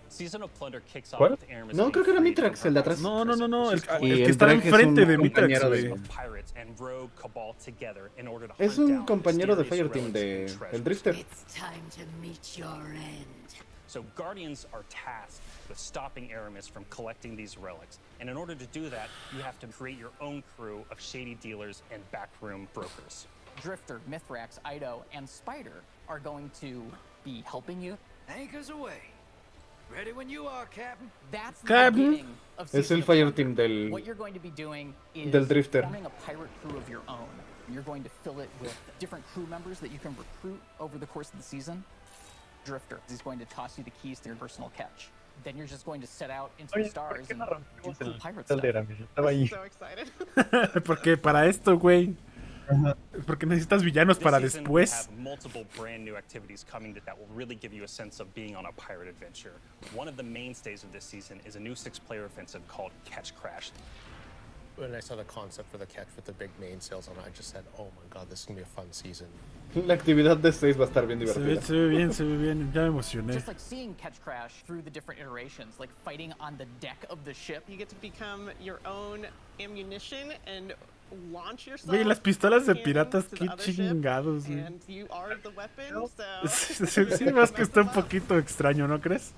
[SPEAKER 15] Season of Plunder kicks off
[SPEAKER 1] ¿Cuál?
[SPEAKER 15] with Aramis
[SPEAKER 1] No, creo que era Mitrax, el de atrás.
[SPEAKER 2] No, el
[SPEAKER 1] Y
[SPEAKER 2] que está
[SPEAKER 1] Drake es
[SPEAKER 2] enfrente
[SPEAKER 1] un
[SPEAKER 2] de Mitrax,
[SPEAKER 1] compañero
[SPEAKER 2] güey.
[SPEAKER 1] de-
[SPEAKER 15] Pirates and rogue cabal together in order to
[SPEAKER 1] Es
[SPEAKER 15] hunt
[SPEAKER 1] un
[SPEAKER 15] down
[SPEAKER 1] compañero de
[SPEAKER 15] mysterious
[SPEAKER 1] Fireteam,
[SPEAKER 15] relics and
[SPEAKER 1] de
[SPEAKER 15] treasures.
[SPEAKER 1] el Drifter.
[SPEAKER 21] It's time to meet your end.
[SPEAKER 15] So Guardians are tasked with stopping Aramis from collecting these relics. And in order to do that, you have to create your own crew of shady dealers and backroom brokers.
[SPEAKER 19] Drifter, Mithrax, Ido, and Spider are going to be helping you.
[SPEAKER 18] Anchors away. Ready when you are, Captain.
[SPEAKER 19] That's the
[SPEAKER 1] Captain.
[SPEAKER 19] beginning of
[SPEAKER 1] Es
[SPEAKER 19] Season
[SPEAKER 1] el
[SPEAKER 19] of Plunder.
[SPEAKER 1] Fireteam del
[SPEAKER 19] What you're going to be doing is
[SPEAKER 1] del Drifter.
[SPEAKER 19] forming a pirate crew of your own. You're going to fill it with different crew members that you can recruit over the course of the season. Drifter is going to toss you the keys to your personal catch. Then you're just going to set out into the stars and do cool pirate stuff.
[SPEAKER 3] Estaba ahí.
[SPEAKER 20] So excited.
[SPEAKER 2] Porque para esto, güey. Porque necesitas villanos para
[SPEAKER 15] This season,
[SPEAKER 2] después.
[SPEAKER 15] We have multiple brand new activities coming that will really give you a sense of being on a pirate adventure. One of the mainstays of this season is a new 6-player offensive called Catch Crash.
[SPEAKER 17] When I saw the concept for the catch with the big mainsails on it, I just said, oh my god, this is gonna be a fun season.
[SPEAKER 1] La actividad de 6 va a estar bien
[SPEAKER 2] Se
[SPEAKER 1] divertida.
[SPEAKER 2] ve bien, ya me emocioné.
[SPEAKER 19] Just like seeing Catch Crash through the different iterations, like fighting on the deck of the ship.
[SPEAKER 20] You get to become your own ammunition and launch yourself.
[SPEAKER 2] Güey, las pistolas de
[SPEAKER 20] cannon
[SPEAKER 2] piratas,
[SPEAKER 20] to
[SPEAKER 2] qué
[SPEAKER 20] the other ship,
[SPEAKER 2] chingados, güey.
[SPEAKER 20] And you are the weapon, so
[SPEAKER 2] Sí, más que está un poquito extraño, ¿no crees?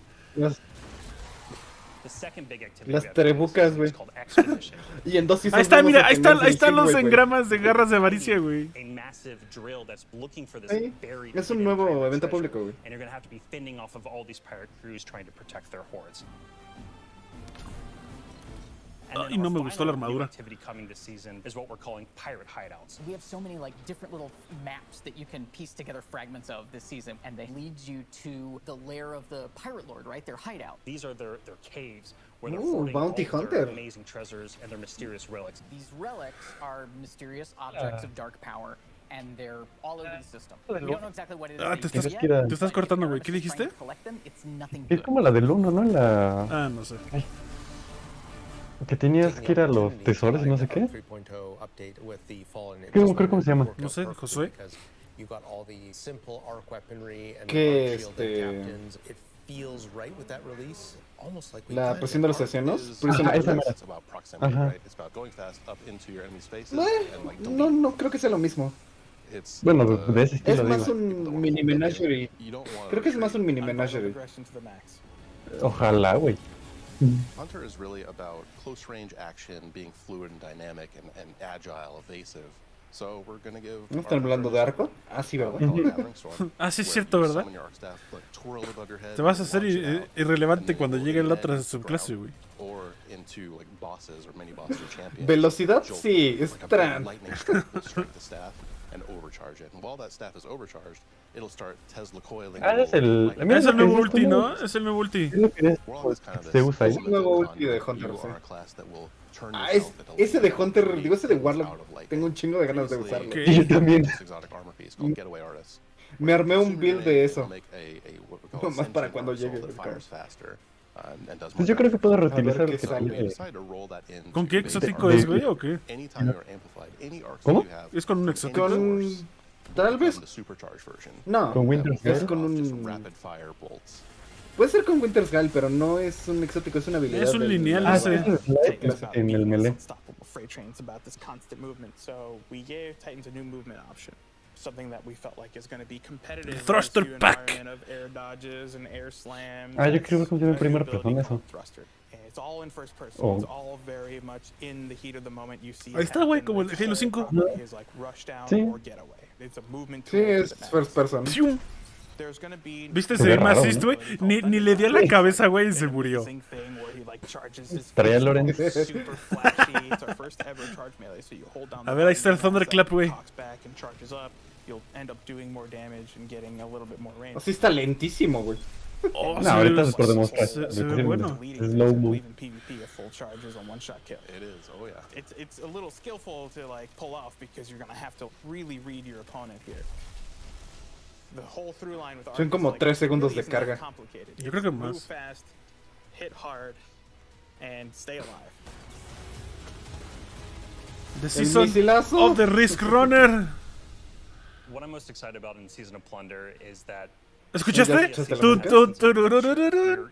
[SPEAKER 15] The second big activity
[SPEAKER 1] Las
[SPEAKER 15] we have
[SPEAKER 1] trebucas, güey.
[SPEAKER 15] is called Expedition.
[SPEAKER 1] Y en 2
[SPEAKER 2] Ahí está, mira, ahí están los engramas de garras de avaricia, güey.
[SPEAKER 15] A massive drill that's looking for this
[SPEAKER 1] Ahí.
[SPEAKER 15] buried
[SPEAKER 1] Es un
[SPEAKER 15] hidden
[SPEAKER 1] nuevo
[SPEAKER 15] pirate
[SPEAKER 1] evento
[SPEAKER 15] treasure,
[SPEAKER 1] público, güey.
[SPEAKER 15] and you're gonna have to be fending off of all these pirate crews trying to protect their hoards. And then
[SPEAKER 2] Ay, no
[SPEAKER 15] our
[SPEAKER 2] me gustó la
[SPEAKER 15] final new
[SPEAKER 2] armadura.
[SPEAKER 15] activity coming this season is what we're calling pirate hideouts.
[SPEAKER 19] We have so many like different little maps that you can piece together fragments of this season, and they lead you to the lair of the pirate lord, right? Their hideout.
[SPEAKER 15] These are their caves where they're
[SPEAKER 1] Ooh,
[SPEAKER 15] hoarding
[SPEAKER 1] bounty
[SPEAKER 15] all of their
[SPEAKER 1] hunter.
[SPEAKER 15] amazing treasures and their mysterious relics.
[SPEAKER 19] These relics are mysterious objects of dark power, and they're all over the system.
[SPEAKER 3] lo
[SPEAKER 19] We
[SPEAKER 3] de
[SPEAKER 19] don't know exactly what it is.
[SPEAKER 2] Ah,
[SPEAKER 19] that
[SPEAKER 2] te
[SPEAKER 19] you
[SPEAKER 2] estás,
[SPEAKER 19] can get,
[SPEAKER 2] te estás
[SPEAKER 19] but
[SPEAKER 2] cortando,
[SPEAKER 19] if
[SPEAKER 2] güey.
[SPEAKER 19] you're
[SPEAKER 2] ¿Qué
[SPEAKER 19] just trying
[SPEAKER 2] dijiste?
[SPEAKER 19] to collect them, it's nothing
[SPEAKER 3] Es
[SPEAKER 19] good.
[SPEAKER 3] como la del 1, ¿no? La
[SPEAKER 2] Ah, no sé.
[SPEAKER 3] que tenías que ir a los tesoros y no sé qué.
[SPEAKER 17] 3.0 update with the fallen
[SPEAKER 3] Creo cómo se llama.
[SPEAKER 2] No sé, Josué.
[SPEAKER 17] because you got all the simple arc weaponry and
[SPEAKER 1] Que,
[SPEAKER 17] the arc shielded
[SPEAKER 1] este-
[SPEAKER 17] captains. It feels right with that release. Almost like we
[SPEAKER 1] La
[SPEAKER 17] planned
[SPEAKER 1] presión
[SPEAKER 17] it.
[SPEAKER 1] de los océanos.
[SPEAKER 3] Ajá, esa mera.
[SPEAKER 22] It's about proximity,
[SPEAKER 3] Ajá.
[SPEAKER 22] right? It's about going fast up into your enemy spaces
[SPEAKER 1] No,
[SPEAKER 22] and like
[SPEAKER 1] no, no creo que sea lo mismo.
[SPEAKER 22] it's
[SPEAKER 3] Bueno, de ese
[SPEAKER 1] Es
[SPEAKER 3] estilo
[SPEAKER 1] más
[SPEAKER 3] digo.
[SPEAKER 1] un mini menagerie.
[SPEAKER 22] you don't want
[SPEAKER 1] Creo que es más un mini menagerie.
[SPEAKER 3] Ojalá, güey.
[SPEAKER 22] Hunter is really about close range action, being fluid and dynamic and agile, evasive. So we're gonna give
[SPEAKER 1] ¿No están hablando de arco? Ah, sí, ¿verdad?
[SPEAKER 2] Ah, sí, es cierto, ¿verdad? Te vas a hacer irrelevante cuando llegue la otra subclase, güey.
[SPEAKER 22] Or into like bosses or mini bosses or champions.
[SPEAKER 1] Velocidad, sí, es
[SPEAKER 22] Like a
[SPEAKER 1] tran.
[SPEAKER 22] lightning strike will strike the staff and overcharge it. And while that staff is overcharged, it'll start Tesla coiling.
[SPEAKER 3] Ah, es el.
[SPEAKER 22] Like-
[SPEAKER 3] mira
[SPEAKER 2] Es
[SPEAKER 3] lo
[SPEAKER 2] el
[SPEAKER 3] que
[SPEAKER 2] nuevo
[SPEAKER 3] es
[SPEAKER 2] ulti,
[SPEAKER 3] como-
[SPEAKER 2] ¿no? Es el nuevo ulti.
[SPEAKER 3] Es lo que es,
[SPEAKER 22] We're
[SPEAKER 3] pues,
[SPEAKER 22] always kind of
[SPEAKER 3] se usa ahí.
[SPEAKER 22] this
[SPEAKER 1] Nuevo
[SPEAKER 22] limited
[SPEAKER 1] ulti de
[SPEAKER 22] on
[SPEAKER 1] Hunter,
[SPEAKER 22] you
[SPEAKER 1] sí.
[SPEAKER 22] are a class that will turn
[SPEAKER 1] Ah,
[SPEAKER 22] yourself into
[SPEAKER 1] ese de
[SPEAKER 22] like
[SPEAKER 1] Hunter, digo ese de
[SPEAKER 22] out
[SPEAKER 1] Warlock,
[SPEAKER 22] of like
[SPEAKER 1] tengo un chingo de ganas de usarlo.
[SPEAKER 2] ¿Qué?
[SPEAKER 3] Y yo también.
[SPEAKER 22] this exotic armor piece called Getaway Artist.
[SPEAKER 1] Me armé un build de eso.
[SPEAKER 22] We'll make what we call a
[SPEAKER 1] Nomás para
[SPEAKER 22] sentient
[SPEAKER 1] cuando
[SPEAKER 22] arsenal
[SPEAKER 1] llegue
[SPEAKER 22] that
[SPEAKER 1] el carro.
[SPEAKER 22] fires faster, and does
[SPEAKER 3] Pues
[SPEAKER 22] more
[SPEAKER 3] yo creo que puedo
[SPEAKER 22] damage.
[SPEAKER 3] reutilizar
[SPEAKER 1] A ver
[SPEAKER 3] el
[SPEAKER 1] qué
[SPEAKER 3] que
[SPEAKER 1] sale.
[SPEAKER 22] We
[SPEAKER 3] tiene.
[SPEAKER 22] decide to roll that into
[SPEAKER 2] ¿Con qué
[SPEAKER 22] base
[SPEAKER 2] exótico
[SPEAKER 22] armor.
[SPEAKER 2] es, güey, o qué?
[SPEAKER 22] Anytime you're amplified, any arcs
[SPEAKER 3] ¿Cómo?
[SPEAKER 22] that you have
[SPEAKER 2] ¿Es con un exótico?
[SPEAKER 1] Con... Tal vez...
[SPEAKER 22] the supercharged version.
[SPEAKER 1] No,
[SPEAKER 3] Con Winter's
[SPEAKER 1] es
[SPEAKER 3] Gale.
[SPEAKER 1] con
[SPEAKER 22] Just
[SPEAKER 1] un...
[SPEAKER 22] rapid fire bolts.
[SPEAKER 1] Puede ser con Winter's Gale, pero no es un exótico, es una habilidad.
[SPEAKER 2] Es un
[SPEAKER 1] del-
[SPEAKER 2] lineal
[SPEAKER 3] Ah,
[SPEAKER 2] ese.
[SPEAKER 3] sí, es Light, en el melee.
[SPEAKER 23] Unstoppable freight trains about this constant movement. So we gave Titans a new movement option, something that we felt like is going to be competitive.
[SPEAKER 2] Thruster
[SPEAKER 23] in this new
[SPEAKER 2] pack.
[SPEAKER 23] environment of air dodges and air slams.
[SPEAKER 3] Ah, yo quiero ver cómo se ve en
[SPEAKER 23] A new
[SPEAKER 3] primera
[SPEAKER 23] ability
[SPEAKER 3] persona
[SPEAKER 23] called
[SPEAKER 3] eso.
[SPEAKER 23] Thruster. And it's all in first person.
[SPEAKER 3] Oh.
[SPEAKER 23] It's all very much in the heat of the moment. You see.
[SPEAKER 2] Ahí está, güey,
[SPEAKER 23] happen.
[SPEAKER 2] como el
[SPEAKER 23] Its
[SPEAKER 2] Halo
[SPEAKER 23] whole
[SPEAKER 2] 5.
[SPEAKER 23] property is like rush down
[SPEAKER 3] Sí.
[SPEAKER 23] or get away. It's a movement
[SPEAKER 1] Sí,
[SPEAKER 23] tool to
[SPEAKER 1] es
[SPEAKER 23] the max.
[SPEAKER 1] first person.
[SPEAKER 2] ¡Pium!
[SPEAKER 23] There's gonna be
[SPEAKER 2] ¿Viste
[SPEAKER 3] Se
[SPEAKER 2] ese
[SPEAKER 3] ve
[SPEAKER 2] aim
[SPEAKER 3] raro,
[SPEAKER 2] assist,
[SPEAKER 3] ¿no?
[SPEAKER 2] güey? Ni le di a la cabeza, güey, y se murió.
[SPEAKER 23] amazing thing where he like charges his
[SPEAKER 3] Traía
[SPEAKER 23] fist
[SPEAKER 3] Lorenz.
[SPEAKER 23] super flashy. It's our first ever charge melee, so you hold down
[SPEAKER 2] A
[SPEAKER 23] the
[SPEAKER 2] ver, ahí está el
[SPEAKER 23] button,
[SPEAKER 2] Thunderclap, güey.
[SPEAKER 23] cocks back and charges up. You'll end up doing more damage and getting a little bit more range.
[SPEAKER 1] Así está lentísimo, güey.
[SPEAKER 2] Oh,
[SPEAKER 3] No, ahorita es por demostrar.
[SPEAKER 2] se ve bueno.
[SPEAKER 3] Slow mo.
[SPEAKER 23] Even PvP, a full charge is a one-shot kill.
[SPEAKER 22] It is, oh yeah.
[SPEAKER 23] It's a little skillful to like pull off because you're gonna have to really read your opponent here. the whole through line with
[SPEAKER 1] Son
[SPEAKER 23] Ark
[SPEAKER 1] como
[SPEAKER 23] is, like,
[SPEAKER 1] 3 segundos
[SPEAKER 23] really
[SPEAKER 1] de
[SPEAKER 23] isn't that
[SPEAKER 1] carga.
[SPEAKER 23] complicated.
[SPEAKER 2] Yo creo que
[SPEAKER 23] It's move
[SPEAKER 2] más.
[SPEAKER 23] fast, hit hard, and stay alive.
[SPEAKER 2] The season of the Risk Runner.
[SPEAKER 7] What I'm most excited about in Season of Plunder is that
[SPEAKER 2] ¿Escuchaste?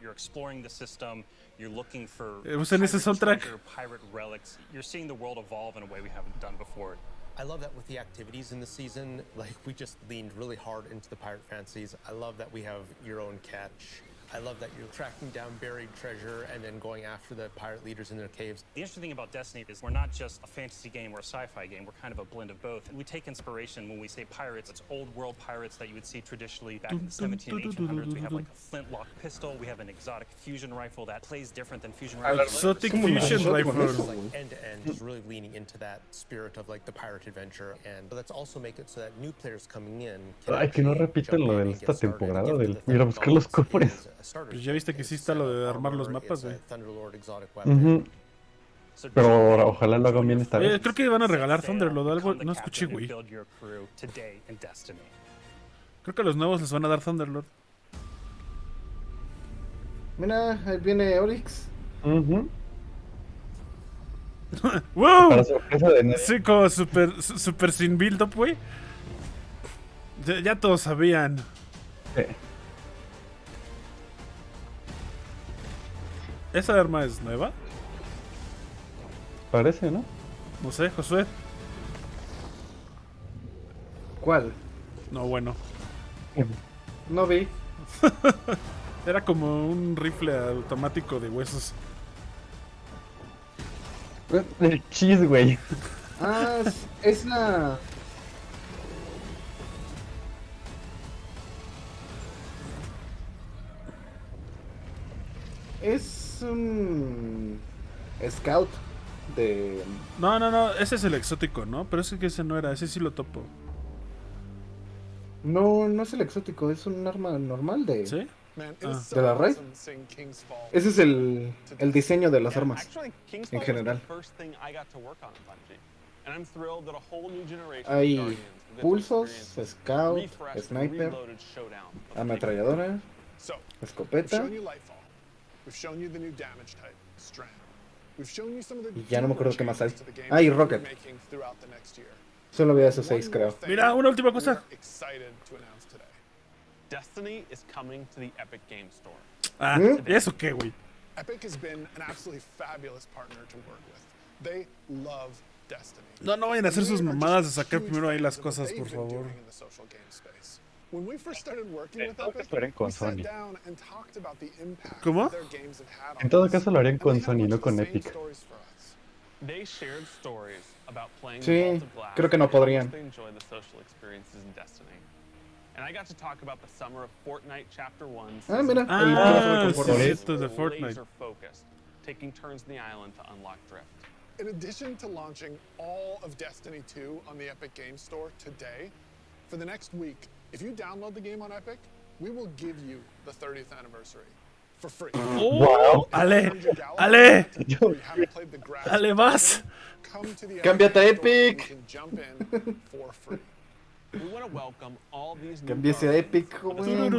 [SPEAKER 7] You're exploring the system. You're looking for
[SPEAKER 2] Usan ese soundtrack.
[SPEAKER 7] pirate relics. You're seeing the world evolve in a way we haven't done before.
[SPEAKER 17] I love that with the activities in the season, like we just leaned really hard into the pirate fantasies. I love that we have your own catch. I love that you're tracking down buried treasure and then going after the pirate leaders in their caves.
[SPEAKER 7] The interesting thing about Destiny is we're not just a fantasy game or a sci-fi game. We're kind of a blend of both. And we take inspiration when we say pirates. It's old world pirates that you would see traditionally back in the 1700s, 1800s. We have like a flintlock pistol. We have an exotic fusion rifle that plays different than fusion rifles.
[SPEAKER 2] Exotic fusion rifle.
[SPEAKER 17] Like end to end, just really leaning into that spirit of like the pirate adventure, and let's also make it so that new players coming in.
[SPEAKER 3] Ay, que no repiten lo de esta temporada del ir a buscar los cofres.
[SPEAKER 2] Pues ya viste que sí está lo de armar los mapas, güey.
[SPEAKER 3] Pero ojalá lo hagan bien esta vez.
[SPEAKER 2] Creo que van a regalar Thunderlord, algo no escuché, güey. Creo que a los nuevos les van a dar Thunderlord.
[SPEAKER 1] Mira, ahí viene Oryx.
[SPEAKER 2] ¡Wow!
[SPEAKER 3] Para sorpresa de nadie.
[SPEAKER 2] Sí, como super sin build up, güey. Ya todos sabían. ¿Esa arma es nueva?
[SPEAKER 3] Parece, ¿no?
[SPEAKER 2] No sé, Josué.
[SPEAKER 1] ¿Cuál?
[SPEAKER 2] No, bueno.
[SPEAKER 1] No vi.
[SPEAKER 2] Era como un rifle automático de huesos.
[SPEAKER 3] El cheese, güey.
[SPEAKER 1] Ah, es la... Es un... Scout de...
[SPEAKER 2] No, ese es el exótico, ¿no? Pero ese que ese no era, ese sí lo topo.
[SPEAKER 1] No, no es el exótico, es un arma normal de...
[SPEAKER 2] ¿Sí?
[SPEAKER 1] ¿De la Raid? Ese es el diseño de las armas en general. Hay pulsos, scout, sniper, ametralladora, escopeta. Y ya no me acuerdo qué más hay. Ah, y rocket. Solo había esos 6, creo.
[SPEAKER 2] Mira, una última cosa.
[SPEAKER 4] Destiny is coming to the Epic Game Store.
[SPEAKER 2] Ah, ¿eso qué, güey?
[SPEAKER 5] Epic has been an absolutely fabulous partner to work with. They love Destiny.
[SPEAKER 2] No vayan a hacer sus mamadas de sacar primero ahí las cosas, por favor.
[SPEAKER 5] When we first started working with Epic, we sat down and talked about the impact
[SPEAKER 2] ¿Cómo?
[SPEAKER 5] their games have had on
[SPEAKER 3] En todo caso lo harían con Sony, no con Epic.
[SPEAKER 4] They shared stories about playing
[SPEAKER 1] Sí,
[SPEAKER 4] Vault of Glass
[SPEAKER 1] creo que no
[SPEAKER 4] and how much
[SPEAKER 1] podrían.
[SPEAKER 4] they enjoyed the social experiences in Destiny. And I got to talk about the summer of Fortnite Chapter 1.
[SPEAKER 1] Ah, mira.
[SPEAKER 2] Cierto, de Fortnite.
[SPEAKER 4] Laser focused, taking turns in the island to unlock drift.
[SPEAKER 5] In addition to launching all of Destiny 2 on the Epic Games Store today, for the next week, if you download the game on Epic, we will give you the 30th anniversary for free.
[SPEAKER 2] ¡Oh! ¡Ale! ¡Ale! ¡Ale, vas!
[SPEAKER 1] ¡Cámbiate a Epic!
[SPEAKER 4] We want to welcome all these new
[SPEAKER 1] Cámbiese a Epic, güey.
[SPEAKER 4] One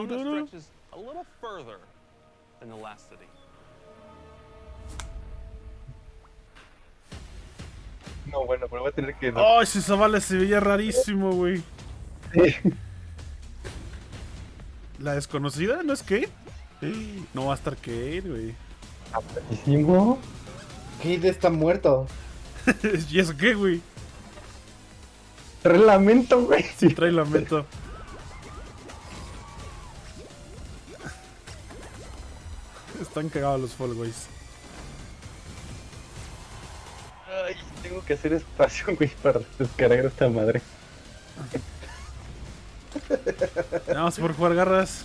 [SPEAKER 4] that stretches a little further than the last city.
[SPEAKER 3] No, bueno, pero voy a tener que...
[SPEAKER 2] ¡Ay, si esa bala se veía rarísimo, güey! ¿La desconocida? ¿No es Kate? No va a estar Kate, güey.
[SPEAKER 3] ¿Hicimos?
[SPEAKER 1] Kate está muerto.
[SPEAKER 2] ¿Y eso qué, güey?
[SPEAKER 3] Trae lamento, güey.
[SPEAKER 2] Sí, trae lamento. Están cagados los Fall Guys.
[SPEAKER 3] Ay, tengo que hacer espacio, güey, para descargar esta madre.
[SPEAKER 2] Vamos por jugar garras.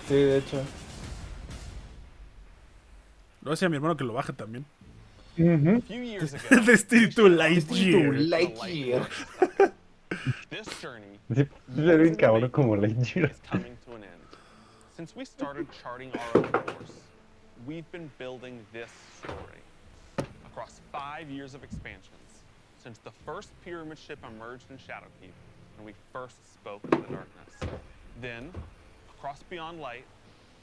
[SPEAKER 1] Sí, de hecho.
[SPEAKER 2] Lo decía a mi hermano que lo baje también.
[SPEAKER 4] Destiny
[SPEAKER 2] to Lightyear.
[SPEAKER 4] This journey
[SPEAKER 3] Sí, se ve cabrón como Lightyear.
[SPEAKER 4] is coming to an end. Since we started charting our own course, we've been building this story across 5 years of expansions since the first pyramid ship emerged in Shadowkeep when we first spoke of the darkness. Then, across beyond light,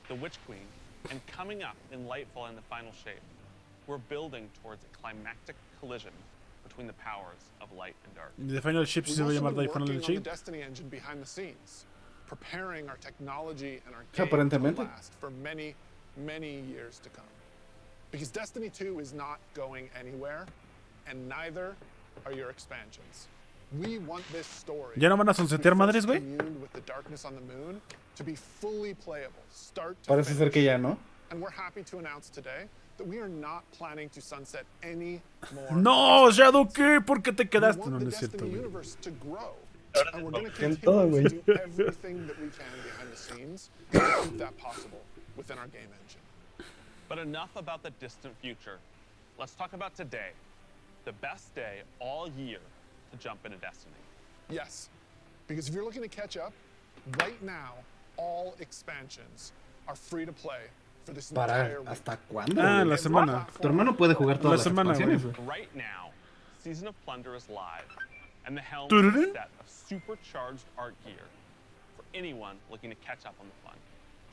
[SPEAKER 4] the Witch Queen, and coming up in Lightfall in the final shape, we're building towards a climactic collision between the powers of light and dark.
[SPEAKER 2] The final ship se va a llamar The Final
[SPEAKER 5] Working on the
[SPEAKER 2] Shape.
[SPEAKER 5] Destiny engine behind the scenes, preparing our technology and our
[SPEAKER 1] Sí,
[SPEAKER 5] game to
[SPEAKER 1] aparentemente.
[SPEAKER 5] last for many, many years to come. Because Destiny 2 is not going anywhere, and neither are your expansions. We want this story
[SPEAKER 2] ¿Ya no van a sunsetear madres, güey?
[SPEAKER 5] communed with the darkness on the moon to be fully playable, start to
[SPEAKER 1] Parece ser que ya no.
[SPEAKER 5] And we're happy to announce today that we are not planning to sunset any more.
[SPEAKER 2] No, Shadow, ¿qué? ¿Por qué te quedaste?
[SPEAKER 5] We
[SPEAKER 2] No,
[SPEAKER 5] want
[SPEAKER 2] no
[SPEAKER 5] the
[SPEAKER 2] es cierto,
[SPEAKER 5] Destiny
[SPEAKER 2] güey.
[SPEAKER 5] universe to grow. And we're going to
[SPEAKER 3] En todo,
[SPEAKER 5] continue to
[SPEAKER 3] güey.
[SPEAKER 5] do everything that we can behind the scenes to keep that possible within our game engine.
[SPEAKER 4] But enough about the distant future. Let's talk about today, the best day all year to jump into Destiny.
[SPEAKER 5] Yes, because if you're looking to catch up, right now, all expansions are free to play for this
[SPEAKER 1] ¿Para
[SPEAKER 5] entire week.
[SPEAKER 1] hasta cuándo?
[SPEAKER 2] Ah,
[SPEAKER 1] güey?
[SPEAKER 2] la semana.
[SPEAKER 1] Tu hermano puede jugar
[SPEAKER 2] La
[SPEAKER 1] todas las
[SPEAKER 2] semana,
[SPEAKER 1] expansiones,
[SPEAKER 2] güey.
[SPEAKER 1] güey.
[SPEAKER 4] Right now, Season of Plunder is live, and the helm
[SPEAKER 2] Tururún.
[SPEAKER 4] is a set of supercharged art gear for anyone looking to catch up on the fun.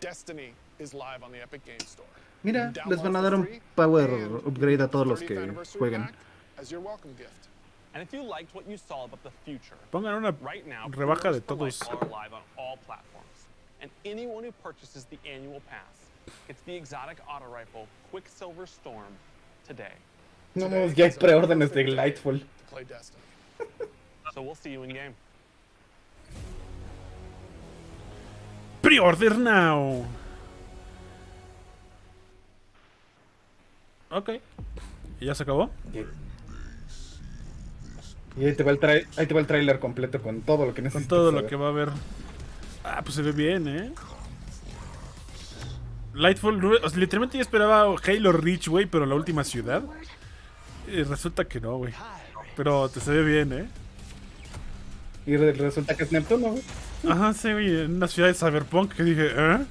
[SPEAKER 5] Destiny is live on the Epic Game Store.
[SPEAKER 1] Mira,
[SPEAKER 5] Download
[SPEAKER 1] les van a
[SPEAKER 5] for
[SPEAKER 1] dar un
[SPEAKER 5] free
[SPEAKER 1] power
[SPEAKER 5] and
[SPEAKER 1] upgrade a todos los
[SPEAKER 5] 30th
[SPEAKER 1] que
[SPEAKER 5] anniversary
[SPEAKER 1] jueguen.
[SPEAKER 5] pack as your welcome gift.
[SPEAKER 4] And if you liked what you saw about the future,
[SPEAKER 2] Pongan una
[SPEAKER 4] right now,
[SPEAKER 2] rebaja de
[SPEAKER 4] pre-orders for
[SPEAKER 2] todos.
[SPEAKER 4] Lightfall are live on all platforms. And anyone who purchases the annual pass gets the exotic auto rifle Quicksilver Storm today.
[SPEAKER 1] No, ya hay preórdenes de Lightfall.
[SPEAKER 5] To play Destiny.
[SPEAKER 4] So we'll see you in game.
[SPEAKER 2] Pre-order now. Ok. ¿Y ya se acabó?
[SPEAKER 1] Y ahí te va el trailer completo con todo lo que necesitas.
[SPEAKER 2] Con todo lo
[SPEAKER 1] saber.
[SPEAKER 2] que va a haber. Ah, pues se ve bien, ¿eh? Lightfall, o sea, literalmente yo esperaba Halo Reach, güey, pero la última ciudad. Y resulta que no, güey. Pero te se ve bien, ¿eh?
[SPEAKER 1] Y resulta que es Neptuno, güey.
[SPEAKER 2] Ajá, sí, güey, en una ciudad de Cyberpunk que dije, ¿eh?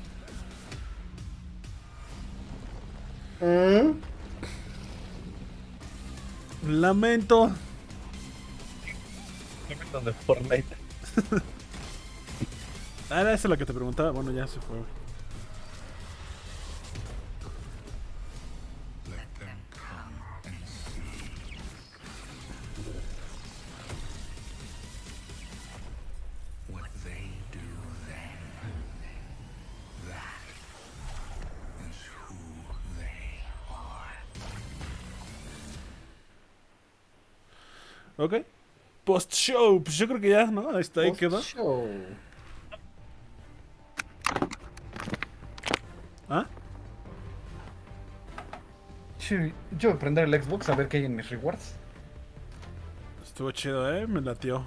[SPEAKER 2] Lamento.
[SPEAKER 3] Donde Fortnite.
[SPEAKER 2] Ah, era esa la que te preguntaba. Bueno, ya se fue.
[SPEAKER 18] What they do then, that is who they are.
[SPEAKER 2] Ok. Post-show. Pues yo creo que ya, ¿no? Ahí está, ahí quedó.
[SPEAKER 1] Show.
[SPEAKER 2] ¿Ah?
[SPEAKER 1] Sí, yo voy a prender el Xbox a ver qué hay en mis rewards.
[SPEAKER 2] Estuvo chido, ¿eh? Me latió.